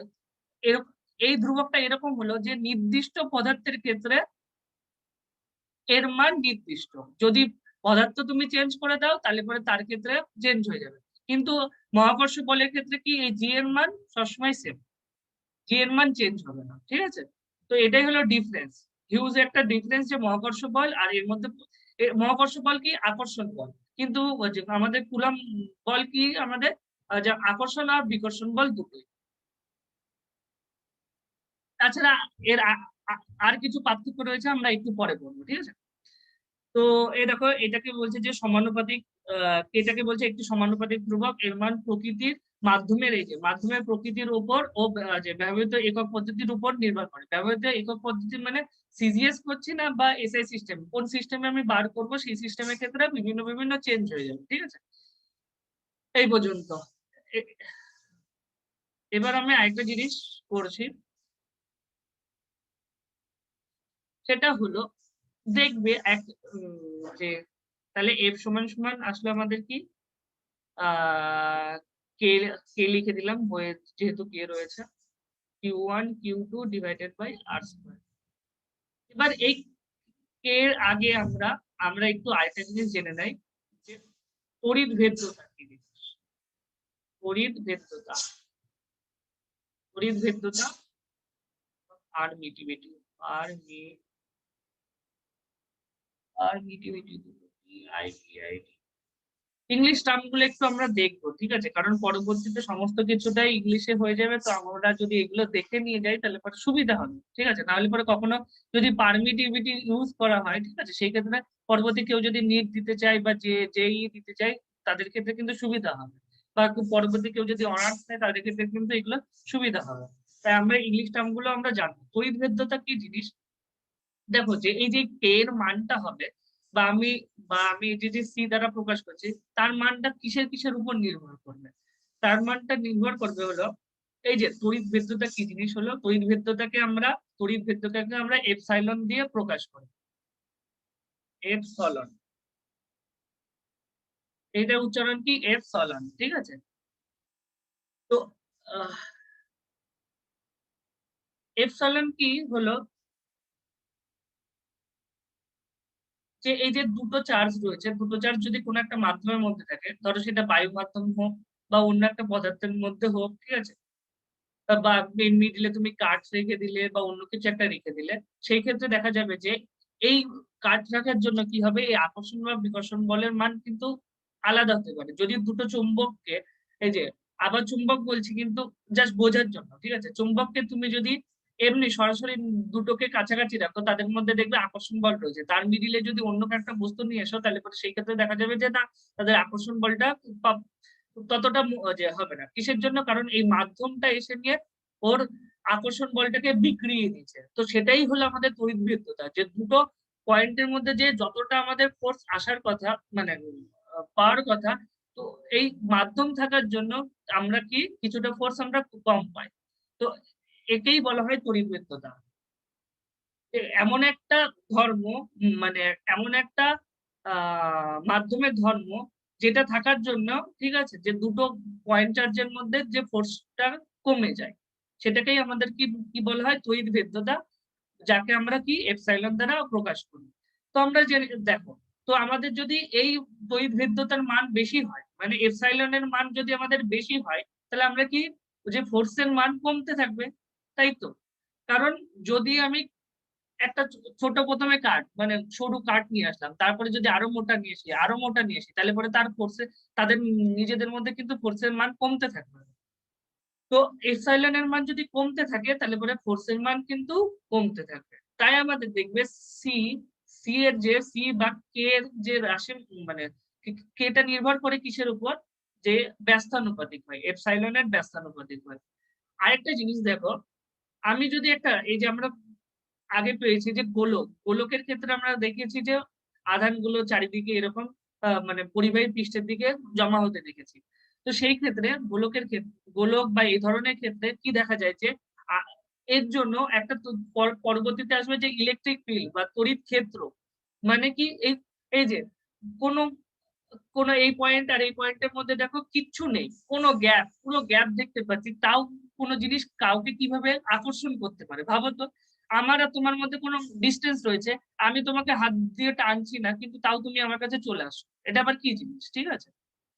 এরকম এই ধ্রুবকটা এরকম হলো যে নির্দিষ্ট পদার্থের ক্ষেত্রে এর মান নির্দিষ্ট, যদি পদার্থ তুমি চেঞ্জ করে দাও তাহলে পরে তার ক্ষেত্রে চেঞ্জ হয়ে যাবে। কিন্তু মহাকর্ষ বলের ক্ষেত্রে কি এই জি এর মান সবসময় সেম, জি এর মান চেঞ্জ হবে না, ঠিক আছে। তো এটাই হলো ডিফারেন্স, হিউজ একটা ডিফারেন্স যে মহাকর্ষ বল আর এর মধ্যে। মহাকর্ষ বল কি আকর্ষণ বল, কিন্তু আমাদের কুলাম্ব বল কি আমাদের যে আকর্ষণ আর বিকর্ষণ বল দুটোই। তাছাড়া এর আর কিছু পার্থক্য রয়েছে, আমরা একটু পরে বলবো, ঠিক আছে। তো এই দেখো এটাকে বলছে যে সমানুপাতিক, এটাকে বলছে একটি সমানুপাতিক ধ্রুবক, এর মান প্রকৃতির মাধ্যমের এই যে মাধ্যমের প্রকৃতির উপর ও যে ব্যবহৃত একক পদ্ধতির উপর নির্ভর করে। ব্যবহৃত একক পদ্ধতি মানে সিজিএস করছি না বা এসআই সিস্টেম, কোন সিস্টেমে আমি বার করবো সেই সিস্টেমের ক্ষেত্রে বিভিন্ন বিভিন্ন চেঞ্জ হয়ে যাবে, ঠিক আছে। এই পর্যন্ত। এবার আমি আরেকটা জিনিস করছি, সেটা হলো দেখবে এক যে তাহলে এফ সমান সমান আসলে আমাদের কি কে কে লিখে দিলাম বইয়ে যেহেতু কে রয়েছে, Q1 Q2 divided by r²। এবার এই কে এর আগে আমরা আমরা একটু আরেকটা জিনিস জেনে নেই যে তড়িৎ ভেদ্যতা কি জিনিস। তড়িৎ ভেদ্যতা, তড়িৎ ভেদ্যতা permittivity, permittivity ইংলিশ টার্ম গুলো একটু আমরা দেখবো, ঠিক আছে, কারণ পরবর্তীতে সমস্ত কিছুটাই ইংলিশে হয়ে যাবে। তো আমরা যদি এগুলো দেখে নিয়ে যাই তাহলে পরে সুবিধা হবে, ঠিক আছে। নাহলে পরে কখনো যদি পারমিটিভিটি ইউজ করা হয়, ঠিক আছে, সেই ক্ষেত্রে পরবর্তী কেউ যদি নিট দিতে চায় বা জেই দিতে চায় তাদের ক্ষেত্রে কিন্তু সুবিধা হবে, বা পরবর্তী কেউ যদি অনার্স নেয় তাদের ক্ষেত্রে কিন্তু এগুলো সুবিধা হবে। তাই আমরা ইংলিশ টার্ম গুলো আমরা জানবো। তড়িৎ ভেদ্যতা কি জিনিস, দেখো যে এই যে কে এর মানটা হবে বা আমি যে সি দ্বারা প্রকাশ করছি তার মানটা কিসের কিসের উপর নির্ভর করবে। তার মানটা নির্ভর করবে হলো এই যে তড়িৎ ভেদ্যতা কি জিনিস, হলো তড়িৎ ভেদ্যতাকে আমরা এপসাইলন দিয়ে প্রকাশ করি, এপসলন, এটার উচ্চারণ কি এপসলন, ঠিক আছে। তো এপসলন কি হলো যে এই যে দুটো চার্জ রয়েছে, দুটো চার্জ যদি কোনো একটা মাধ্যমের মধ্যে থাকে, ধরো সেটা বায়ু মাধ্যম হোক বা অন্য একটা পদার্থের মধ্যে হোক, ঠিক আছে, বা মিডিলে তুমি কাঠ রেখে দিলে বা অন্য কিছু একটা রেখে দিলে, সেই ক্ষেত্রে দেখা যাবে যে এই কাঠ রাখার জন্য কি হবে, এই আকর্ষণ বা বিকর্ষণ বলের মান কিন্তু আলাদা হতে পারে। যদি দুটো চুম্বককে এই যে আবার চুম্বক বলছি কিন্তু জাস্ট বোঝার জন্য, ঠিক আছে। চুম্বককে তুমি যদি এমনি সরাসরি দুটোকে কাছাকাছি রাখো, তাদের মধ্যে দেখবে আকর্ষণ বল রয়েছে। তার মিডিলে যদি অন্য একটা বস্তু নিয়ে এসো, তাহলে পরে সেই ক্ষেত্রে দেখা যাবে যে না, তাদের আকর্ষণ বলটা ততটা যে হবে না। কিসের জন্য? কারণ এই মাধ্যমটা এসে নিয়ে ওর আকর্ষণ বলটাকে বিক্রিয়ে দিচ্ছে। তো সেটাই হলো আমাদের তড়িৎভেদ্যতা, যে দুটো পয়েন্টের মধ্যে যে যতটা আমাদের ফোর্স আসার কথা, মানে পাওয়ার কথা, তো এই মাধ্যম থাকার জন্য আমরা কি কিছুটা ফোর্স আমরা কম পাই। তো একেই বলা হয় তড়িৎভেদ্যতা। এমন একটা ধর্ম, মানে এমন একটা মাধ্যমের ধর্ম, যেটা থাকার জন্য, ঠিক আছে, যে দুটো পয়েন্ট চার্জের মধ্যে যে ফোর্সটা কমে যায়, সেটাকেই আমাদের কি কি বলা হয়? তড়িৎভেদ্যতা, যাকে আমরা কি এপসাইলন দ্বারা প্রকাশ করি। তো আমরা যে দেখো, তো আমাদের যদি এই তড়িৎভেদ্যতার মান বেশি হয়, মানে এপসাইলনের মান যদি আমাদের বেশি হয়, তাহলে আমরা কি, যে ফোর্সের মান কমতে থাকবে, তাই তো। কারণ যদি আমি একটা ছোট প্রথমে কাঠ, মানে সরু কাঠ নিয়ে আসলাম, তারপরে যদি আরো মোটা নিয়ে আসি, আরো মোটা নিয়ে আসি, তাহলে পরে তার ফোর্সে, তাদের নিজেদের মধ্যে কিন্তু ফোর্সের মান কমতে থাকবে। তো এপসাইলনের মান যদি কমতে থাকে, তাহলে পরে ফোর্সের মান কিন্তু কমতে থাকবে। তাই আমাদের দেখবে সি, সি এর যে সি বা কে এর যে রাশি, মানে কেটা নির্ভর করে কিসের উপর? যে ব্যস্তানুপাতিক হয়, এপসাইলনের ব্যস্তানুপাতিক হয়। আরেকটা জিনিস দেখো, আমি যদি একটা, এই যে আমরা আগে পেয়েছি যে গোলক, গোলকের ক্ষেত্রে আমরা দেখেছি যে আধানগুলো চারিদিকে এরকম মানে পরিবাহী পৃষ্ঠের দিকে জমা হতে দেখেছি। তো সেই ক্ষেত্রে গোলকের ক্ষেত্রে, গোলক বা এই ধরনের ক্ষেত্রে কি দেখা যায় যে এর জন্য একটা পরবর্তীতে আসবে যে ইলেকট্রিক ফিল্ড বা তড়িৎ ক্ষেত্র। মানে কি, এই এই যে কোন কোন এই পয়েন্ট আর এই পয়েন্টের মধ্যে দেখো কিচ্ছু নেই, কোনো গ্যাপ, পুরো গ্যাপ দেখতে পাচ্ছি, তাও কোনো জিনিস কাউকে কিভাবে আকর্ষণ করতে পারে ভাবো তো। আমার আর তোমার মধ্যে কোনো ডিস্টেন্স রয়েছে, আমি তোমাকে হাত দিয়ে টানছি না, কিন্তু তাও তুমি আমার কাছে চলে আসো। এটা আবার কি জিনিস, ঠিক আছে?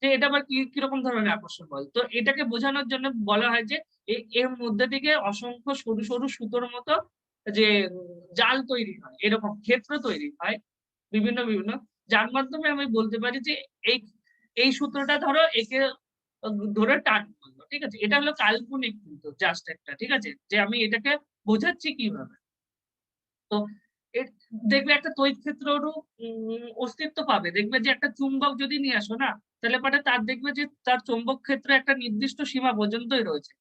যে এটা আবার কি কিরকম ধরনের আকর্ষণ বল? তো এটাকে বোঝানোর জন্য বলা হয় যে এর মধ্যে থেকে অসংখ্য সরু সরু সুতোর মতো যে জাল তৈরি হয়, এরকম ক্ষেত্র তৈরি হয় বিভিন্ন বিভিন্ন, যার মাধ্যমে আমি বলতে পারি যে এই এই সূত্রটা ধরো একে ধরে টান করলো, ঠিক আছে। এটা হলো কাল্পনিক, কিন্তু জাস্ট একটা, ঠিক আছে, যে আমি এটাকে বোঝাচ্ছি কিভাবে। তো দেখবে একটা তড়িৎ ক্ষেত্রেরও অস্তিত্ব পাবে। দেখবে যে একটা চুম্বক যদি নিয়ে আসো না, তাহলে পরে তার দেখবে যে তার চৌম্বক ক্ষেত্র একটা নির্দিষ্ট সীমা পর্যন্তই রয়েছে।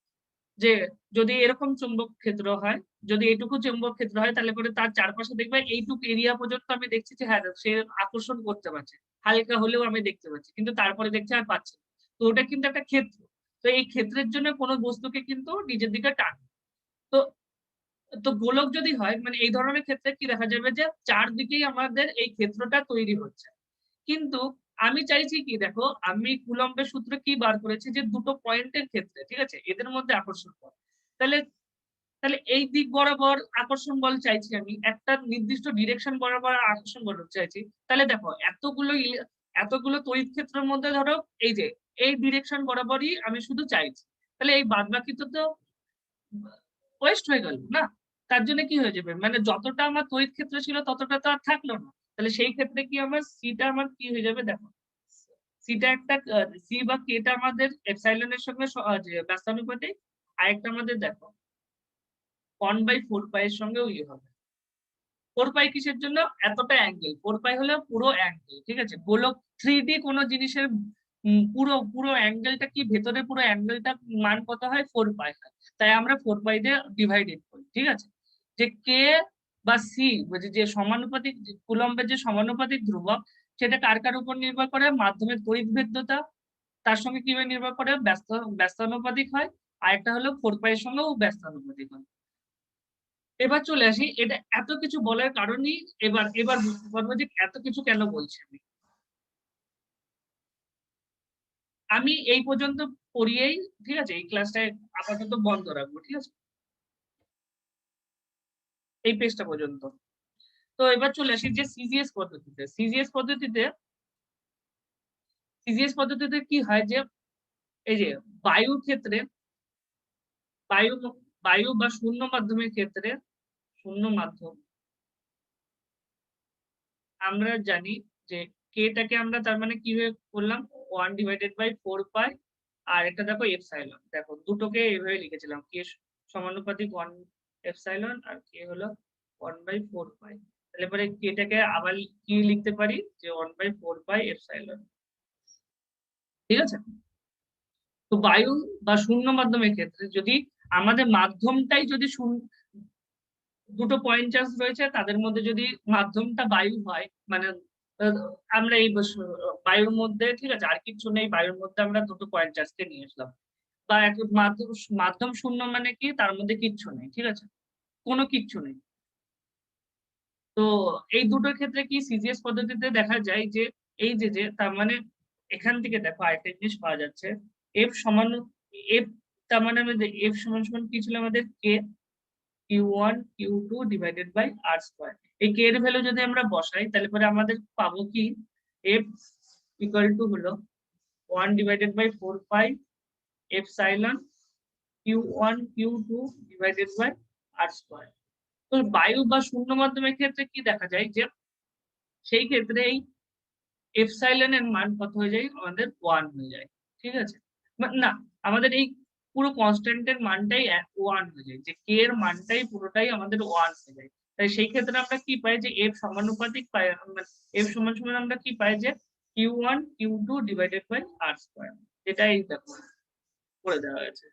যে যদি এরকম চুম্বক ক্ষেত্র হয়, যদি এইটুকু চুম্বক ক্ষেত্র হয়, তাহলে পরে তার চারপাশে দেখবে এইটুকু এরিয়া পর্যন্ত আমি দেখছি যে হ্যাঁ সে আকর্ষণ করতে পারছে, হালকা হলেও আমি দেখতে পাচ্ছি, কিন্তু তারপরে দেখছি আর পাচ্ছি না। তো ওটা কিন্তু একটা ক্ষেত্র। তো এই ক্ষেত্রের জন্য কোনো বস্তুকে কিন্তু নিজের দিকে টানে। তো তো গোলক যদি হয়, মানে এই ধরনের ক্ষেত্রে কি দেখা যাবে যে চারদিকেই আমাদের এই ক্ষেত্রটা তৈরি হচ্ছে। কিন্তু আমি চাইছি কি, দেখো আমি কুলম্বের সূত্রে কি বার করেছি, যে দুটো পয়েন্টের ক্ষেত্রে, ঠিক আছে, এদের মধ্যে আকর্ষণ বল, তাহলে তাহলে এই দিক বরাবর আকর্ষণ বল চাইছি, আমি একটা নির্দিষ্ট ডিরেকশন বরাবর আকর্ষণ বল চাইছি। তাহলে দেখো এতগুলো তড়িৎ ক্ষেত্রের মধ্যে ধরো এই যে এই ডিরেকশন বরাবরই আমি শুধু চাইছি, তাহলে এই বাদ বাকি তো ওয়েস্ট হয়ে গেল না। তার জন্য কি হয়ে যাবে, মানে যতটা আমার তড়িৎ ক্ষেত্র ছিল ততটা তো আর থাকলো না। তাহলে সেই ক্ষেত্রে কি আমার সিটা আমার কি হয়ে যাবে, দেখো সিটা একটা, সি বা কেটা আমাদের এপসাইলনের সঙ্গে যে ব্যস্তানুপাতিক। আরেকটা আমাদের দেখো 1/4 পাই এর সঙ্গেও ইয়ে হবে। 4 পাই কিসের জন্য? এতটা অ্যাঙ্গেল, 4 পাই হলো পুরো অ্যাঙ্গেল, ঠিক আছে। গোলক 3D কোনো জিনিসের পুরো পুরো অ্যাঙ্গেলটা কি, ভেতরে পুরো অ্যাঙ্গেলটা মান কত হয়? 4 পাই হয়। তাই আমরা 4 পাই দিয়ে ডিভাইডেড করি, ঠিক আছে। যে কে বা সি, যে সমানুপাতিক, কুলম্বের যে সমানুপাতিক ধ্রুবক, সেটা কার কার উপর নির্ভর করে? মাধ্যমের তড়িৎভেদ্যতা, তার সঙ্গে কিভাবে নির্ভর করে? ব্যস্তানুপাতিক হয়। আর একটা হলো 4 পাই এর সঙ্গেও ব্যস্তানুপাতিক হয়। এবার চলে আসি, এটা এত কিছু বলার কারণই, এবার এবার বুঝতে পারবো যে এত কিছু কেন বলছি আমি। আমি এই পর্যন্ত পড়িয়েই, ঠিক আছে, এই ক্লাসটা আপাতত বন্ধ রাখবো, ঠিক আছে, এই পেজটা পর্যন্ত। তো এবার চলে আসি যে সিজিএস পদ্ধতিতে। সিজিএস পদ্ধতিতে কি হয়, যে এই যে বায়ুর ক্ষেত্রে, বায়ু বায়ু বা শূন্য মাধ্যমের ক্ষেত্রে, শূন্য মাধ্যম, আমরা জানি যে কেটাকে আমরা তার মানে কিভাবে করলাম, 1/4 পাই, আর একটা দেখো এপসাইলন, দেখো দুটোকে এইভাবে লিখেছিলাম, কে সমানুপাতিক 1 এপসাইলন আর কে হলো 1/4 পাই। তাহলে পরে কেটাকে আবার কি লিখতে পারি যে 1/4 পাই এপসাইলন। ঠিক আছে, তো বায়ু বা শূন্য মাধ্যমের ক্ষেত্রে যদি আমাদের মাধ্যমটাই যদি দুটো পয়েন্ট চার্জ রয়েছে তাদের মধ্যে যদি মাধ্যমটা বায়ু হয়, মানে আমরা এই বায়ুর মধ্যে, ঠিক আছে, আর কিছু নেই, বায়ুর মধ্যে আমরা দুটো পয়েন্ট চার্জকে নিয়ে আসলাম, বা এক মাধ্যম শূন্য মানে কি, তার মধ্যে কিচ্ছু নেই, ঠিক আছে, কোনো কিচ্ছু নেই। তো এই দুটোর ক্ষেত্রে কি সিজিএস পদ্ধতিতে দেখা যায় যে এই যে তার মানে এখান থেকে দেখো আরেকটা জিনিস পাওয়া যাচ্ছে, এফ সমান এফ, তার মানে আমাদের এফ সমান সমান কি ছিল আমাদের, K Q1 Q2 divided by R square. এই কে এর ভ্যালু যদি আমরা বসাই তাহলে পরে আমাদের পাবো কি, এফ ইকুয়াল টু হলো 1 divided by 4 pi epsilon Q1 Q2 divided by R square. তো বায়ু বা শূন্য মাধ্যমের ক্ষেত্রে কি দেখা যায় যে সেই ক্ষেত্রে এই এপসাইলন এর মান কত হয়ে যায়, আমাদের 1 হয়ে যায়, ঠিক আছে, না, আমাদের এই পুরো কনস্ট্যান্টের মানটাই 1 হয়ে যায়, যে কে এর মানটাই পুরোটাই আমাদের 1 হয়ে যায়। তাই সেই ক্ষেত্রে আমরা কি পাই যে এফ সমানুপাতিক পাই, এফ সমান সমান আমরা কি পাই যে Q1 Q2 divided by R square, এটাই দেখো করে দেওয়া হয়েছে।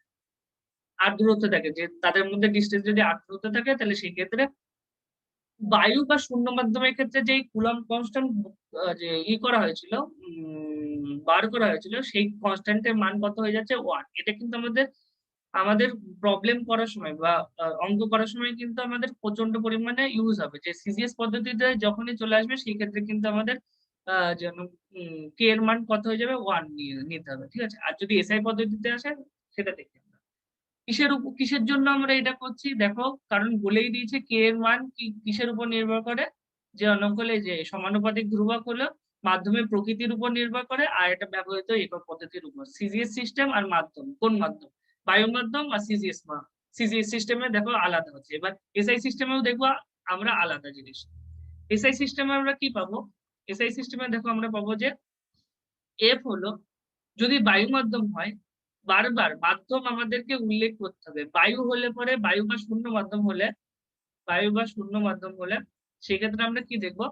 আর দূরত্ব থাকে যে তাদের মধ্যে ডিস্টেন্স যদি 8 দূরত্ব থাকে তাহলে সেই ক্ষেত্রে বায়ু বা শূন্য মাধ্যমের ক্ষেত্রে যে কুলম্ব কনস্ট্যান্ট যে করা হয়েছিল, বার করা হয়েছিল, সেই কনস্ট্যান্টের মান কত হয়ে যাচ্ছে 1। এটা কিন্তু আমাদের আমাদের প্রবলেম করার সময় বা অঙ্ক করার সময় কিন্তু আমাদের প্রচন্ড পরিমাণে ইউজ হবে, যে সিজিএস পদ্ধতিতে যখনই চলে আসবে সেই ক্ষেত্রে কিন্তু আমাদের যেন কে এর মান কত হয়ে যাবে, 1 নিতে হবে, ঠিক আছে। আর যদি এসআই পদ্ধতিতে আসে সেটা দেখতে হবে। কিসের জন্য আমরা এটা করছি দেখো, কারণ বলেই দিয়েছে কে এর মান কিসের উপর নির্ভর করে, যে অঙ্ক হলে যে সমানুপাতিক ধ্রুবক হলো মাধ্যমের প্রকৃতির উপর নির্ভর করে, আর এটা ব্যবহৃত একক পদ্ধতির উপর। সিজিএস সিস্টেম আর মাধ্যম, কোন মাধ্যম, বায়ু মাধ্যম আর সিজিএস সিস্টেমে দেখো আলাদা হচ্ছে। এবার এসআই সিস্টেমেও দেখবো আমরা আলাদা জিনিস। এসআই সিস্টেমে আমরা কি পাবো, এসআই সিস্টেমে দেখো আমরা পাবো যে এফ হলো, যদি বায়ু মাধ্যম হয়, বারবার মাধ্যম আমাদেরকে উল্লেখ করতে হবে। বায়ু হলে পরে, বায়ু বা শূন্য মাধ্যম হলে, বায়ু বা শূন্য মাধ্যম হলে সেক্ষেত্রে আমরা কি দেখবো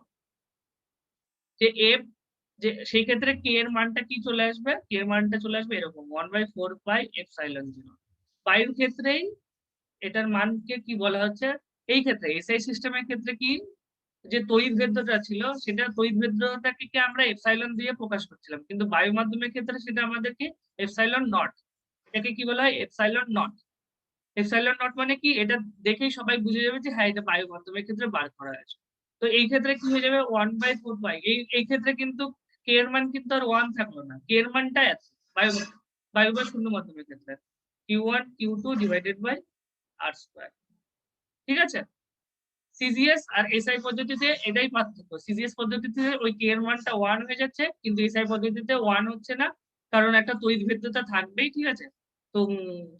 যে এফ, যে সেই ক্ষেত্রে কে এর মানটা কি চলে আসবে, কে এর মানটা চলে আসবে এরকম 1/4 পাই এপসাইলন 0। বায়ুর ক্ষেত্রেই এটার মানকে কি বলা হচ্ছে, এই ক্ষেত্রে এসআই সিস্টেমের ক্ষেত্রে কি, যে তড়িৎ ভেদ্যটা ছিল সেটা তড়িৎ ভেদ্যটাকে আমরা এপসাইলন দিয়ে প্রকাশ করছিলাম, কিন্তু বায়ু মাধ্যমের ক্ষেত্রে সেটা আমাদেরকে এপসাইলন নট, এটাকে কি বলা হয়, এপসাইলন নট। এপসাইলন নট মানে কি, এটা দেখেই সবাই বুঝে যাবে যে হ্যাঁ এটা বায়ু মাধ্যমের ক্ষেত্রে বার করা হয়েছে। তো এই ক্ষেত্রে কি হয়ে যাবে 1/4 পাই, এই ক্ষেত্রে কিন্তু কে এর মান কিন্তু আর 1 থাকলো না, কে এর মানটা আছে বায়ু, বায়ু বা শূন্য মাধ্যমের ক্ষেত্রে Q1 Q2 divided by R square, ঠিক আছে। সিজিএস আর এসআই পদ্ধতিতে এটাই পার্থক্য, সিজিএস পদ্ধতিতে ওই কে এর মানটা 1 হয়ে যাচ্ছে, কিন্তু এসআই পদ্ধতিতে 1 হচ্ছে না, কারণ একটা তড়িৎ ভেদ্যতা থাকবেই, ঠিক আছে। তো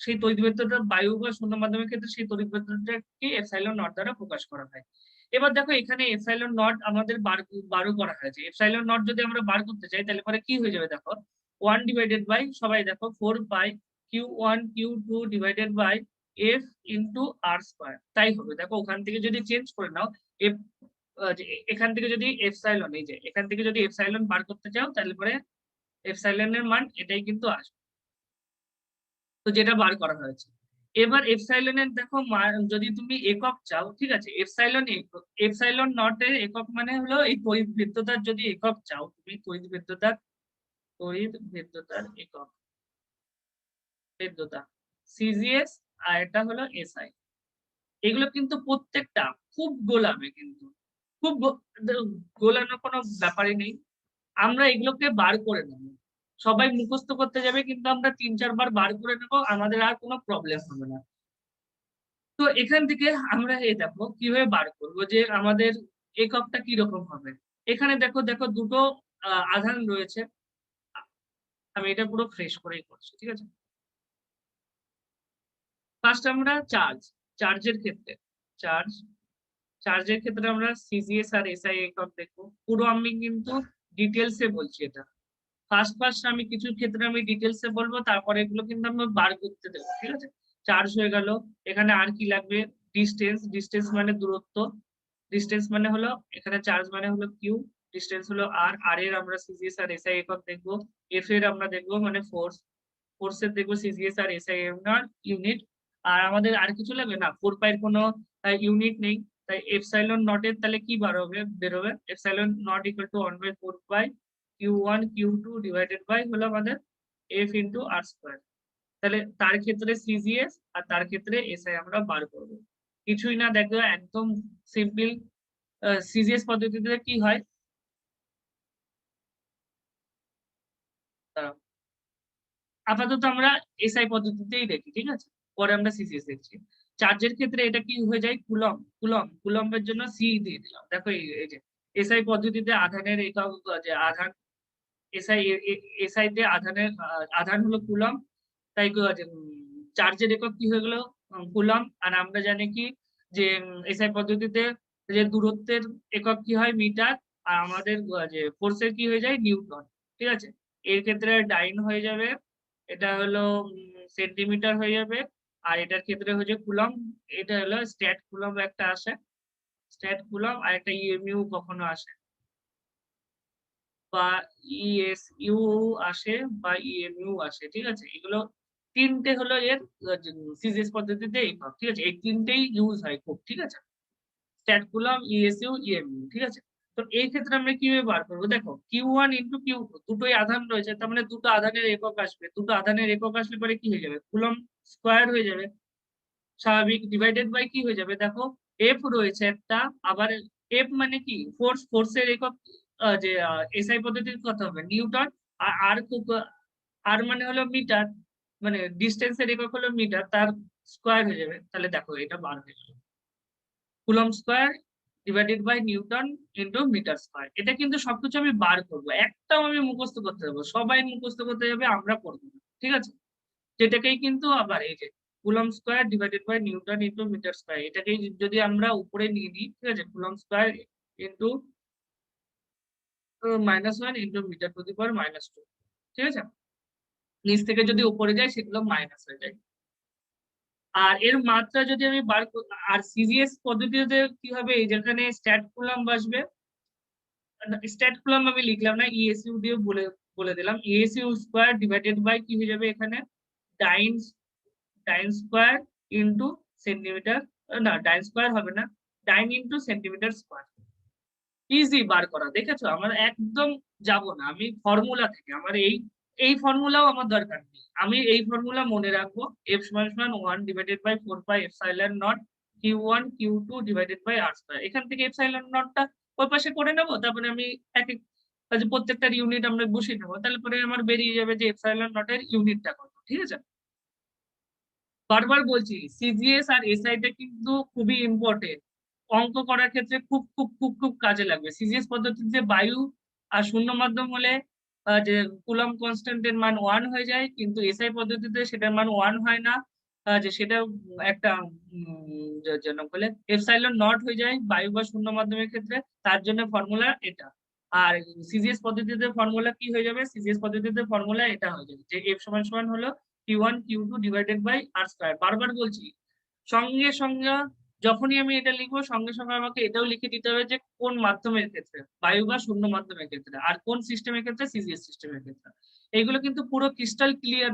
সেই তড়িৎ ভেদ্যতা বায়ু বা শূন্য মাধ্যমের ক্ষেত্রে সেই তড়িৎ ভেদ্যতাকে এপসাইলন নট দ্বারা প্রকাশ করা হয়। এবার দেখো এখানে এপসাইলন নট আমাদের বারও করা হয়েছে, এপসাইলন নট যদি আমরা বার করতে চাই তাহলে পরে কি হয়ে যাবে দেখো, 1 ডিভাইডেড বাই, সবাই দেখো 4 pi Q1 Q2 divided by F into R square, তাই হবে। দেখো ওখান থেকে যদি চেঞ্জ করে নাও, এফ এখান থেকে যদি এপসাইলন, এই যে এখান থেকে যদি এপসাইলন বার করতে চাও তাহলে পরে এপসাইলনের মান এটাই কিন্তু আসবে, তো যেটা বার করা হয়েছে। এবার এপসাইলনের দেখো যদি তুমি একক চাও, ঠিক আছে, এপসাইলন নট এর একক মানে হলো এই তড়িৎ ভেদ্যতার, যদি একক চাও তুমি তড়িৎ ভেদ্যতার একক ভেদ্যতা সিজিএস, আর এটা হলো এসআই। এগুলো কিন্তু প্রত্যেকটা খুব গোলামে, কিন্তু খুব গোলানোর কোনো ব্যাপারই নেই, আমরা এগুলোকে বার করে নেবো, সবাই মুখস্থ করতে যাবে কিন্তু আমরা 3-4 বার বার করে নেবো, আমাদের আর কোনো প্রবলেম হবে না। তো এখান থেকে আমরা এই দেখো কিভাবে বার করবো যে আমাদের এককটা কিরকম হবে। এখানে দেখো দেখো দুটো আধান রয়েছে, আমি এটা পুরো ফ্রেশ করেই করছি, ঠিক আছে। ফার্স্ট আমরা চার্জের ক্ষেত্রে, চার্জ চার্জের ক্ষেত্রে আমরা সিজিএস আর এসআই একক দেখবো, পুরো আমি কিন্তু ডিটেলসে বলছি এটা। ফার্স্ট আমি কিছু ক্ষেত্রে আমি ডিটেলসে বলবো, তারপরে এগুলো কিন্তু আমি বার করতে দেবো, ঠিক আছে। চার্জ হয়ে গেল, এখানে আর কি লাগবে, ডিস্টেন্স মানে দূরত্ব, ডিস্টেন্স মানে হলো এখানে চার্জ মানে হলো কিউ, ডিস্টেন্স হলো আর এর আমরা সিজিএস আর এসআই একক দেখবো, এফ এর আমরা দেখবো মানে ফোর্সের দেখবো সিজিএস আর এসআই এর ইউনিট। আর আমাদের আর কিছু লাগবে না, 4 পাই কোনো ইউনিট নেই, তাই এপসাইলন নটের তাহলে কি বেরোবে epsilon naught equal to 1/4 pi Q1 Q2 divided by হলো আমাদের F ইন্টু আর স্কোয়ার। তাহলে তার ক্ষেত্রে সিজিএস আর তার ক্ষেত্রে এসআই আমরা বার করব, কিছুই না, দেখো একদম সিম্পল। সিজিএস পদ্ধতিতে কি হয়, আপাতত আমরা এসআই পদ্ধতিতেই দেখি, ঠিক আছে, পরে আমরা সিজিএস দেখছি। চার্জের ক্ষেত্রে এটা কি হয়ে যায়, কুলম্বের জন্য সি দিয়ে দিলাম। দেখো এই যে এসআই পদ্ধতিতে আধানের একক, যে আধান এসআই তে আধান হলো কুলম, তাই চার্জের একক কি হয়ে গেল কুলম। আর আমরা জানি কি যে এসআই পদ্ধতিতে যে দূরত্বের একক কি হয় মিটার, আর আমাদের যে ফোর্সের কি হয়ে যায় নিউটন, ঠিক আছে। এর ক্ষেত্রে ডাইন হয়ে যাবে, এটা হলো সেন্টিমিটার হয়ে যাবে, আর এটার ক্ষেত্রে হচ্ছে কুলম, এটা হলো স্ট্যাট কুলম একটা আসে, স্ট্যাট কুলম, আর একটা ইএমইউ কখনো আসে, বা ইএসইউ আসে বা ইএমইউ আসে, ঠিক আছে। এগুলো তিনটে হলো এর সিজিএস পদ্ধতিতে একক, ঠিক আছে, এই তিনটেই ইউজ হয় খুব, ঠিক আছে, স্ট্যাট কুলম, ইএসইউ, ইএমইউ, ঠিক আছে। তো এই ক্ষেত্রে আমরা কিভাবে বার করবো, দেখো Q1 ইন্টু কিউ, দুটোই আধান রয়েছে, তার মানে দুটো আধানের একক আসবে, দুটো আধানের একক আসলে পরে কি হয়ে যাবে, কুলম স্কোয়ার হয়ে যাবে, স্বাভাবিক, ডিভাইডেড বাই কি হয়ে যাবে, দেখো এফ রয়েছে একটা, আবার এফ মানে কি ফোর্সের একক, যে এসআই পদ্ধতির কথা হবে নিউটন, আর আর মানে হলো মিটার, মানে ডিস্টেন্সের একক হলো মিটার, তার স্কোয়ার হয়ে যাবে, তাহলে দেখো এটা বার হয়ে গেল coulomb square divided by newton into metre square. এটা কিন্তু সবকিছু আমি বার করবো, একটাও আমি মুখস্থ করতে যাবো, সবাই মুখস্থ করতে যাবে, আমরা করবো না, ঠিক আছে। যেটাকেই কিন্তু আবার এই যে coulomb square divided by newton into metre square, এটাকেই যদি আমরা উপরে নিয়ে নিই, ঠিক আছে, coulomb square into -1 into metre to the power -2, ঠিক আছে। নিচ থেকে যদি উপরে যায় সেগুলো মাইনাস হয়ে যায়। আর এর মাত্রা যদি আমি আর সিজিএস পদ্ধতিতে কি হবে, যেখানে স্ট্যাট কুলম বসবে, স্ট্যাট কুলম আমি লিখলাম না, ইএসইউ দিয়ে বলে বলে দিলাম, ইএসইউ স্কোয়ার ডিভাইডেড বাই কি হয়ে যাবে এখানে dyne dyne square into centimetre, না ডাইন স্কোয়ার হবে না, dyne into centimetre square. Easy বার করা, দেখেছো, আমার একদম যাব না আমি ফর্মুলা থেকে, আমার এই ফর্মুলাও আমার দরকার নেই, আমি এই ফর্মুলা মনে রাখবো, এফ সমান সমান 1/4 pi epsilon naught Q1 Q2 divided by R square. এখান থেকে এপসাইলন নটটা ওই পাশে করে নেবো, তারপরে আমি এক এক প্রত্যেকটার ইউনিট আমরা বসিয়ে নেবো, তাহলে পরে আমার বেরিয়ে যাবে যে এপসাইলন নটের ইউনিটটা কত, ঠিক আছে। বারবার বলছি সিজিএস আর এসআইটা কিন্তু খুবই ইম্পর্টেন্ট, অঙ্ক করার ক্ষেত্রে খুব খুব খুব খুব কাজে লাগবে। সিজিএস পদ্ধতিতে বায়ু আর শূন্য মাধ্যম হলে যে কুলম কনস্ট্যান্টের মান 1 হয়ে যায়, কিন্তু এসআই পদ্ধতিতে সেটার মান 1 হয় না, যে সেটা একটা যেন বলে এপসাইলন নট হয়ে যায় বায়ু বা শূন্য মাধ্যমের ক্ষেত্রে, তার জন্য ফর্মুলা এটা। আর সিজিএস পদ্ধতিতে ফর্মুলা কি হয়ে যাবে, সিজিএস পদ্ধতিতে ফর্মুলা এটা হয়ে যাবে যে এফ সমান সমান হলো Q1 Q2 divided by R square. বারবার বলছি, সঙ্গে সঙ্গে যখনই আমি এটা লিখবো সঙ্গে সঙ্গে আমাকে এটাও লিখে দিতে হবে যে কোন মাধ্যমের ক্ষেত্রে, বায়ু বা শূন্য মাধ্যমের ক্ষেত্রে, আর কোন সিস্টেমের ক্ষেত্রে, সিজিএস সিস্টেমের ক্ষেত্রে। এইগুলো কিন্তু পুরো ক্রিস্টাল ক্লিয়ার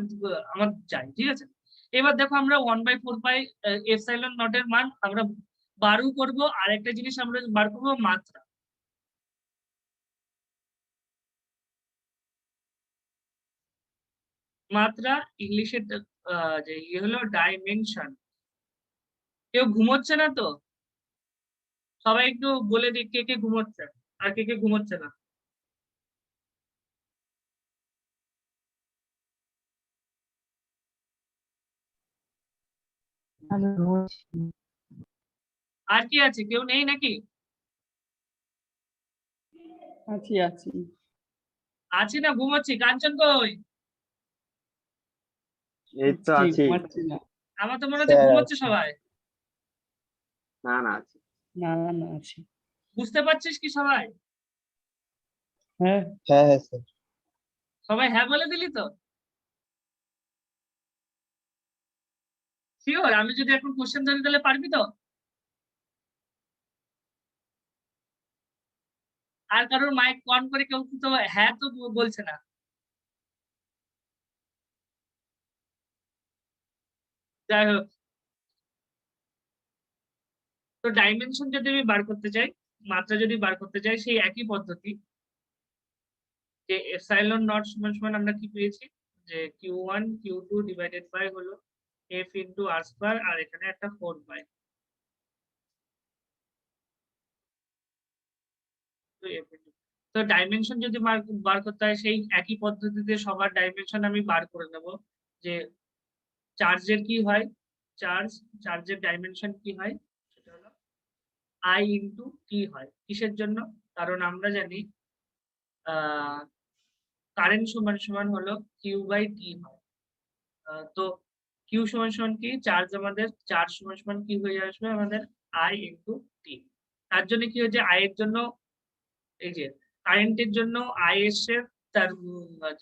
আমার চাই, ঠিক আছে। এবার দেখো আমরা 1/4 পাই এপসাইলন নটের মান আমরা বারও করবো, আর একটা জিনিস আমরা বার করবো মাত্রা। মাত্রা ইংলিশের যে ইয়ে হলো ডাইমেনশন। কেউ ঘুমোচ্ছে না তো, সবাই একটু বলে দিক কে কে ঘুমোচ্ছে আর কে কে ঘুমোচ্ছে না। আমি ঘুমোচ্ছি। আর কি আছে, কেউ নেই নাকি? আছি আছি আছি না ঘুমোচ্ছি, কাঞ্চন কই? এই তো জি, আছি ঘুমাচ্ছি না। আমার তো মনে হচ্ছে স্যার। ঘুমোচ্ছে সবাই। না না আছি। না না আছি। বুঝতে পারছিস কি সবাই? হ্যাঁ হ্যাঁ হ্যাঁ স্যার। সবাই হ্যাঁ বলে দিলি তো? শিওর? আমি যদি এখন কোশ্চেন ধরি তাহলে পারবি তো? আর কারোর মাইক অন করে কেউ তো হ্যাঁ তো বলছে না। যাই হোক, তো ডাইমেনশন যদি আমি বার করতে চাই, মাত্রা যদি বার করতে চাই, সেই একই পদ্ধতি, যে এপসাইলন নট সমান সমান আমরা কি পেয়েছি, যে Q1 Q2 ডিভাইডেড বাই হলো F ইন্টু আর স্কয়ার, আর এখানে একটা 4 পাই। তো F into- তো ডাইমেনশন যদি বার করতে হয়, সেই একই পদ্ধতিতে সবার ডাইমেনশন আমি বার করে নেব। যে চার্জের কি হয়, চার্জের ডাইমেনশন কি হয়, সেটা হলো I ইন্টু টি হয়। কিসের জন্য? কারণ আমরা জানি কারেন্ট সমান সমান হলো কিউ বাই টি হয়। তো কিউ সমান সমান কি, চার্জ সমান সমান কি হয়ে আসবে আমাদের, আই ইন্টু টি। তার জন্য কি হচ্ছে, আই এর জন্য, এই যে কারেন্টের জন্য আই এসছে তার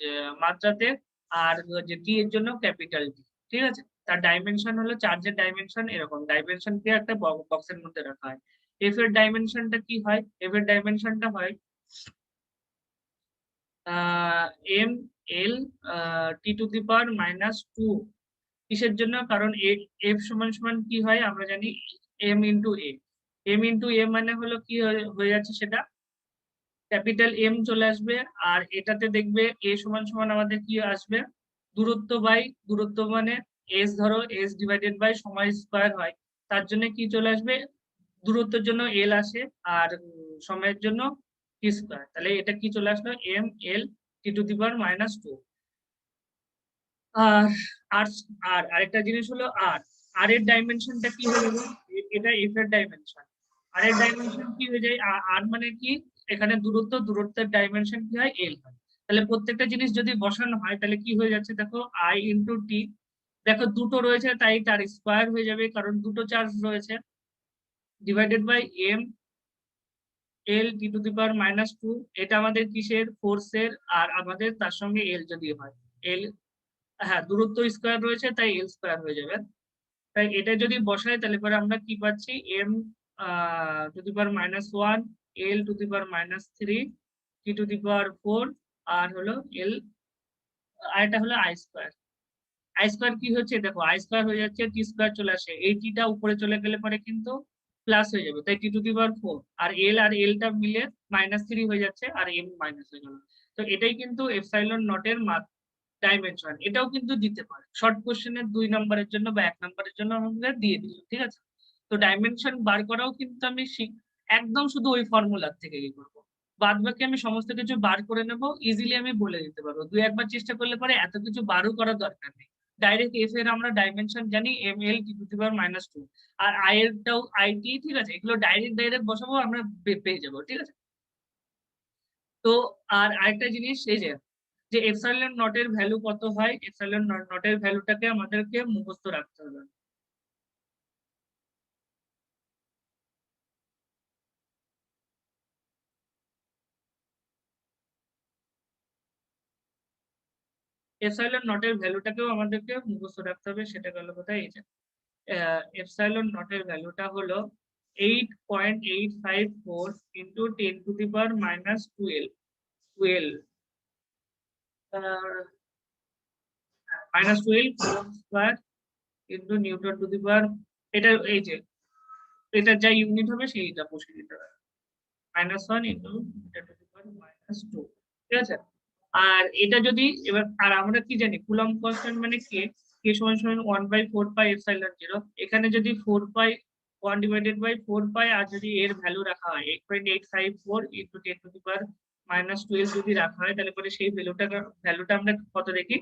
যে মাত্রাতে, আর যে টি এর জন্য ক্যাপিটাল টি। ঠিক আছে, তার ডাইমেনশন হলো, চার্জের ডাইমেনশন এরকম, ডাইমেনশন কে একটা বক্সের মধ্যে রাখা হয়। এফ এর ডাইমেনশনটা কি হয়, এফ এর ডাইমেনশনটা হয় M L T to the power -2। কিসের জন্য? কারণ এফ সমান সমান কি হয় আমরা জানি, এম ইন্টু এ। এম ইন্টু এ মানে হলো কি হয়ে যাচ্ছে সেটা, ক্যাপিটাল এম চলে আসবে। আর এটাতে দেখবে এ সমান সমান আমাদের কি আসবে, দূরত্ব বাই দূরত্ব, মানে এস, ধরো এস ডিভাইডেড বাই সময় স্কয়ার হয়, তার জন্য কি চলে আসবে, দূরত্বের জন্য এল আসে, আর সময়ের জন্য টি স্কয়ার। তাহলে এটা কি চলে আসলো, M L T to the power -2। আর আর আর আরেকটা জিনিস হলো আর, আর এর ডাইমেনশনটা কি হয়ে যাবে, এটা এফ এর ডাইমেনশন। আর এর ডাইমেনশন কি হয়ে যায়, আর মানে কি, এখানে দূরত্বের ডাইমেনশন কি হয়, এল হয়। তাহলে প্রত্যেকটা জিনিস যদি বসানো হয় তাহলে কি হয়ে যাচ্ছে, দেখো আই ইন্টু টি, দেখো দুটো রয়েছে তাই তার স্কোয়ার হয়ে যাবে, কারণ দুটো চার্জ রয়েছে, divided by M L T to the power -2। এটা আমাদের কিসের, ফোর্সের, আর আমাদের তার সঙ্গে এল যদি হয়, এল, হ্যাঁ দূরত্ব স্কোয়ার রয়েছে তাই এল স্কোয়ার হয়ে যাবে। তাই এটা যদি বসাই তাহলে পরে আমরা কি পাচ্ছি, M to the power -1, L to the power -3, T to the power 4, আর হলো এল, আর এটা হলো আই স্কোয়ার। আই স্কোয়ার কি হচ্ছে, দেখো আই স্কোয়ার হয়ে যাচ্ছে, টি স্কোয়ার চলে আসে, এই টিটা উপরে চলে গেলে পরে কিন্তু প্লাস হয়ে যাবে, তাই টি টু দি পাওয়ার 4, আর এলটা মিলে -3 হয়ে যাচ্ছে, আর এম মাইনাস হয়ে গেল। তো এটাই কিন্তু এপসাইলন নটের ডাইমেনশন। এটাও কিন্তু দিতে পারে শর্ট কোশ্চেনের 2 নম্বরের জন্য বা 1 নম্বরের জন্য আমাদের দিয়ে দিল। ঠিক আছে, তো ডাইমেনশন বার করাও কিন্তু আমি একদম শুধু ওই ফর্মুলার থেকে কি করবো, বাদ বাকি আমি সমস্ত কিছু বার করে নেবো, ইজিলি আমি বলে দিতে পারবো। 2-1 বার চেষ্টা করলে পরে এত কিছু বারও করার দরকার নেই। ডাইরেক্ট এফ এর আমরা ডাইমেনশন জানি, M L T to the power -2, আর আই এরটাও আইটি। ঠিক আছে, এগুলো ডাইরেক্ট বসাবো, আমরা পেয়ে যাবো। ঠিক আছে, তো আর আরেকটা জিনিস, এই যে যে এপসাইলন নটের ভ্যালু কত হয়, এপসাইলন নটের ভ্যালুটাকে আমাদেরকে মুখস্থ রাখতে হবে। এপসাইলন নটের ভ্যালুটাকেও আমাদেরকে মুখস্থ রাখতে হবে। সেটা গেল কোথায়, এই যে এপসাইলন নটের ভ্যালুটা হলো 8.854 into 10 to the power -12 -12 square into newton to the power, এটা এই যে এটা যা ইউনিট হবে সেইটা বসিয়ে দিতে হবে, -1 into metre to the power -2। ঠিক আছে, আর এটা যদি এবার, আর আমরা কি জানি, কুলম্ব কনস্ট্যান্ট মানে কে, কে সমান সমান 1/4πε0। এখানে যদি 4π 1 ডিভাইডেড বাই 4π, আর যদি এর ভ্যালু রাখা হয় 8.854 ইন্টু 10 টু দি পাওয়ার -12 যদি রাখা হয়, তাহলে পরে সেই ভ্যালুটা আমরা কত দেখি,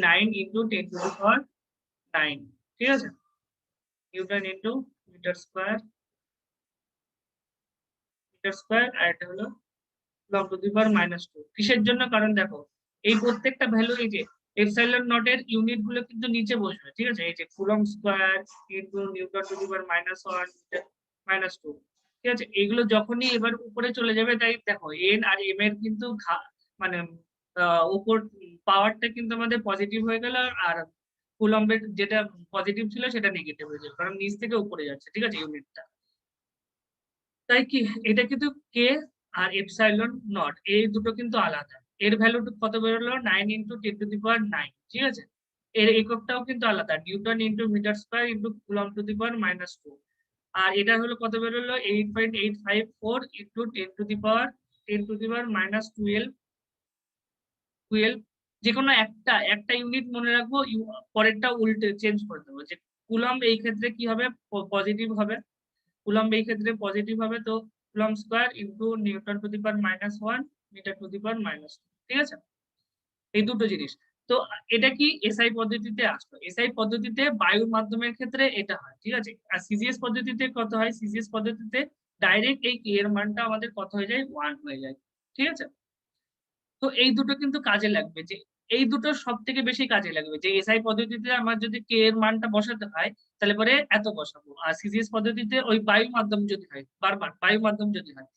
9 ইন্টু 10 টু দি পাওয়ার 9। ঠিক আছে, নিউটন ইন্টু মিটার স্কোয়ার, আর এটা হলো লগ টু দি পাওয়ার -2। কিসের জন্য? কারণ দেখো এই প্রত্যেকটা ভ্যালু, এই যে এপসাইলন নটের ইউনিট গুলো কিন্তু নিচে বসবে। ঠিক আছে, এই যে coulomb square into newton to the power -1 -2। ঠিক আছে, এগুলো যখনই এবার উপরে চলে যাবে, তাই দেখো এন আর এম এর কিন্তু মানে উপর পাওয়ারটা কিন্তু আমাদের পজিটিভ হয়ে গেল, আর কুলম্বের যেটা পজিটিভ ছিল সেটা নেগেটিভ হয়ে যাবে, কারণ নিচ থেকে উপরে যাচ্ছে, ঠিক আছে, ইউনিটটা। তাই কি এটা কিন্তু কে আর এপসাইলন নট এই দুটো কিন্তু আলাদা। এর ভ্যালু কত বেরোলো 9 × 10⁻⁹, ঠিক আছে। এর এককটাও কিন্তু আলাদা, newton into metre square into coulomb to the power -2। আর এটা হলো কত বেরোলো 8.854 ইন্টু 10⁻10⁻12 12। যে কোনো একটা ইউনিট মনে রাখবো, পরেরটা উল্টে চেঞ্জ করে দেবো। যে কুলম্ব এই ক্ষেত্রে কি হবে, পজিটিভ হবে, কুলম্ব এই ক্ষেত্রে পজিটিভ হবে, তো coulomb square into newton to the power -1 metre to the power -2, ঠিক আছে। এই দুটো জিনিস। তো এটা কি এসআই পদ্ধতিতে আসলো। এসআই পদ্ধতিতে বায়ুর মাধ্যমের ক্ষেত্রে এটা হয়, ঠিক আছে। আর সিজিএস পদ্ধতিতে কত হয়, সিজিএস পদ্ধতিতে ডাইরেক্ট এই কে এর মানটা আমাদের কত হয়ে যায়, 1 হয়ে যায়, ঠিক আছে। তো এই দুটো কিন্তু কাজে লাগবে, যে এই দুটো সব থেকে বেশি কাজে লাগবে। যে এসআই পদ্ধতিতে আমার যদি কে এর মানটা বসাতে হয় তাহলে পরে এত বসাবো, আর সিজিএস পদ্ধতিতে ওই বায়ু মাধ্যম যদি হয়, বারবার বায়ু মাধ্যম যদি হয়,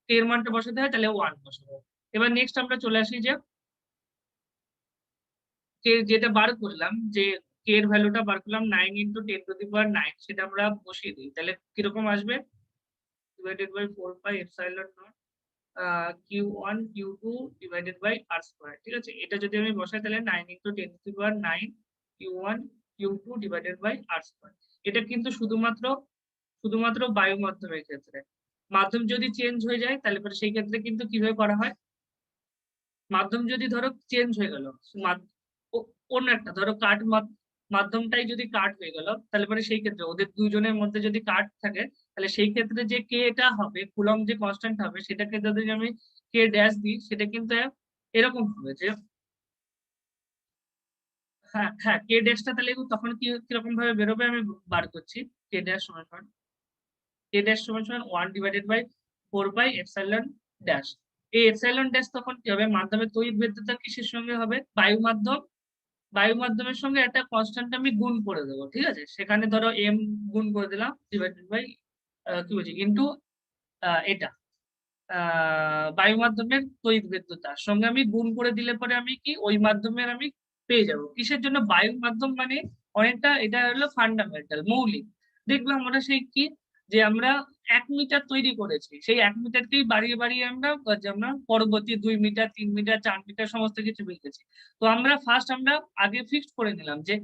কে এর মানটা বসাতে হয় তাহলে 1 বসাবো। এবার নেক্সট আমরা চলে আসি যে কে যেটা বার করলাম, যে কে এর ভ্যালুটা বার করলাম 9 × 10⁻⁹, সেটা আমরা বসিয়ে দিই, তাহলে কিরকম আসবে, divided by 4πε0 Q1 Q2 divided by r², ঠিক আছে। এটা যদি আমি বসাই তাহলে 9 × 10⁹ Q1 Q2 divided by r²। এটা কিন্তু শুধুমাত্র বায়ু মাধ্যমের ক্ষেত্রে। মাধ্যম যদি চেঞ্জ হয়ে যায় তাহলে পরে সেই ক্ষেত্রে কিন্তু কিভাবে করা হয়, মাধ্যম যদি ধরো চেঞ্জ হয়ে গেল, অন্য একটা ধরো মাধ্যমটাই যদি কাট হয়ে গেল, তাহলে পরে সেই ক্ষেত্রে ওদের দুজনের মধ্যে যদি কাট থাকে, তাহলে সেই ক্ষেত্রে যে কে এটা হবে, কুলম্ব যে কনস্ট্যান্ট হবে, সেটাকে যদি আমি কে ড্যাশ দিই, সেটা কিন্তু এরকম হবে যে হ্যাঁ হ্যাঁ, কে ড্যাশটা তাহলে তখন কিরকম ভাবে বেরোবে আমি বার করছি। কে ড্যাশ সমান 1 ডিভাইডেড বাই 4πε ড্যাশ। এই এপসাইলন ড্যাশ তখন কি হবে, মাধ্যমের তড়িৎ ভেদ্যতা কিসের সঙ্গে হবে, বায়ু মাধ্যমের সঙ্গে একটা কনস্ট্যান্ট আমি গুণ করে দেবো, ঠিক আছে। সেখানে ধরো এম গুণ করে দিলাম ডিভাইডেড বাই কি বলছি ইন্টু এটা বায়ু মাধ্যমের তড়িৎ ভেদ্যতার সঙ্গে আমি গুণ করে দিলে পরে আমি কি ওই মাধ্যমের আমি পেয়ে যাব। কিসের জন্য, বায়ু মাধ্যম মানে অনেকটা এটা হলো ফান্ডামেন্টাল মৌলিক। দেখলাম আমরা সেই কি, যে আমরা 1 মিটার তৈরি করেছি, সেই 1 মিটারকেই বাড়িয়ে বাড়িয়ে আমরা পরবর্তী 2 মিটার 3 মিটার 4 মিটার সমস্ত কিছু পেয়েছি। তো আমরা আমরা আগে ফিক্সড করে নিলাম যে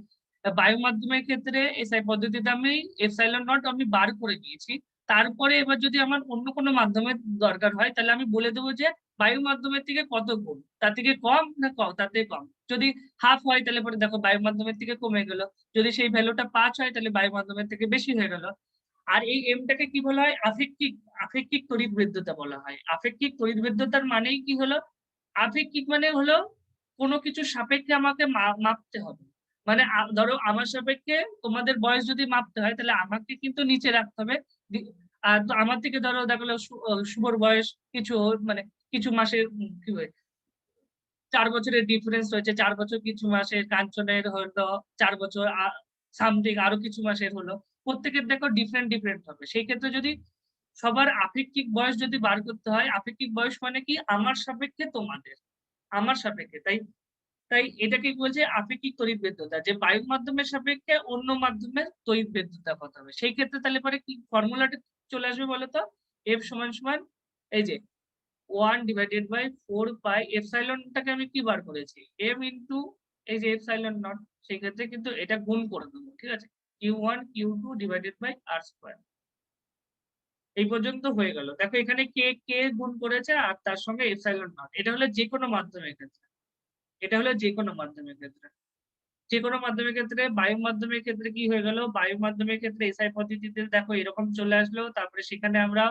বায়ু মাধ্যমের ক্ষেত্রে এসআই পদ্ধতিতে আমি এপসাইলন নট আমি বার করে দিয়েছি। তারপরে এবার যদি আমার অন্য কোনো মাধ্যমের দরকার হয় তাহলে আমি বলে দেবো যে বায়ু মাধ্যমের থেকে কত গুণ, তার থেকে কম না তার থেকে কম। যদি হাফ হয় তাহলে পরে দেখো বায়ু মাধ্যমের থেকে কমে গেল, যদি সেই ভ্যালুটা 5 হয় তাহলে বায়ু মাধ্যমের থেকে বেশি হয়ে গেল। আর এই এমটাকে কি বলা হয়, আপেক্ষিক তড়িৎ ভেদ্যতা বলা হয়। আপেক্ষিক তড়িৎ ভেদ্যতার মানেই কি হলো, আপেক্ষিক মানে হলো কোনো কিছু সাপেক্ষে আমাকে মাপতে হবে। মানে ধরো আমার সাপেক্ষে তোমাদের বয়স যদি মাপতে হয় তাহলে আমাকে কিন্তু নিচে রাখতে হবে। আর আমার থেকে ধরো দেখো শুভর বয়স কিছু মানে কিছু মাসের কি হয় 4 বছরের ডিফারেন্স রয়েছে, 4 বছর কিছু মাসের, কাঞ্চনের হলো 4 বছর সামথিং আরো কিছু মাসের হলো, প্রত্যেকের দেখো ডিফারেন্ট হবে। সেই ক্ষেত্রে যদি সবার আপেক্ষিক বয়স যদি বার করতে হয়, আপেক্ষিক বয়স মানে কি আমার সাপেক্ষে তোমাদের, আমার সাপেক্ষে, তাই তাই এটাকে বলছে আপেক্ষিক তড়িৎ ভেদ্যতা, যে বায়ু মাধ্যমের সাপেক্ষে অন্য মাধ্যমের তড়িৎ ভেদ্যতা কত হবে। সেই ক্ষেত্রে তাহলে পরে কি ফর্মুলাটা চলে আসবে বলতো, এফ সমান সমান এই যে 1 ডিভাইডেড বাই 4π এপসাইলনটাকে আমি কি বার করেছি এম ইন্টু এই যে এপসাইলন নট, সেই ক্ষেত্রে কিন্তু এটা গুণ করে দেবো, ঠিক আছে, Q1 Q2 divided by r²। এই পর্যন্ত হয়ে গেল। দেখো এখানে কে কে গুণ করেছে আর তার সঙ্গে এপসাইলন নট। এটা হলো যে কোনো মাধ্যমের ক্ষেত্রে, এটা হলো যে কোনো মাধ্যমের ক্ষেত্রে, যে কোনো মাধ্যমের ক্ষেত্রে। বায়ু মাধ্যমের ক্ষেত্রে কি হয়ে গেল, বায়ু মাধ্যমের ক্ষেত্রে এসআই পদ্ধতিতে দেখো এরকম চলে আসলো। তারপরে সেখানে আমরা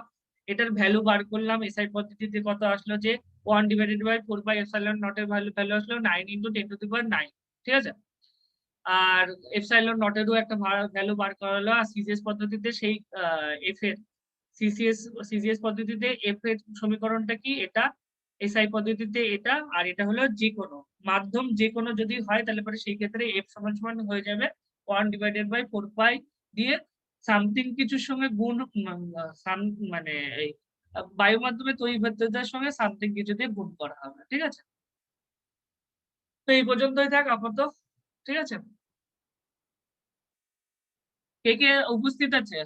এটার ভ্যালু বার করলাম, এসআই পদ্ধতিতে কত আসলো, যে 1 ডিভাইডেড বাই 4πε0 এর ভ্যালু আসলো 9 × 10⁹, ঠিক আছে। আর এপসাইলন নটেরও একটা ভ্যালু বার করা হলো। আর সিজিএস পদ্ধতিতে সেই এফ এর সিজিএস পদ্ধতিতে এফ এর সমীকরণটা কি, এটা এসআই পদ্ধতিতে এটা, আর এটা হলো যে কোনো মাধ্যম, যে কোনো যদি হয় তাহলে পরে সেই ক্ষেত্রে এফ সমান সমান হয়ে যাবে 1 ডিভাইডেড বাই 4π দিয়ে সামথিং কিছুর সঙ্গে গুণ, মানে এই বায়ু মাধ্যমে তড়িৎ ভেদ্যতার সঙ্গে সামথিং কিছু দিয়ে গুণ করা হবে, ঠিক আছে। তো এই পর্যন্তই থাক আপাতত, ঠিক আছে? কে কে উপস্থিত আছে?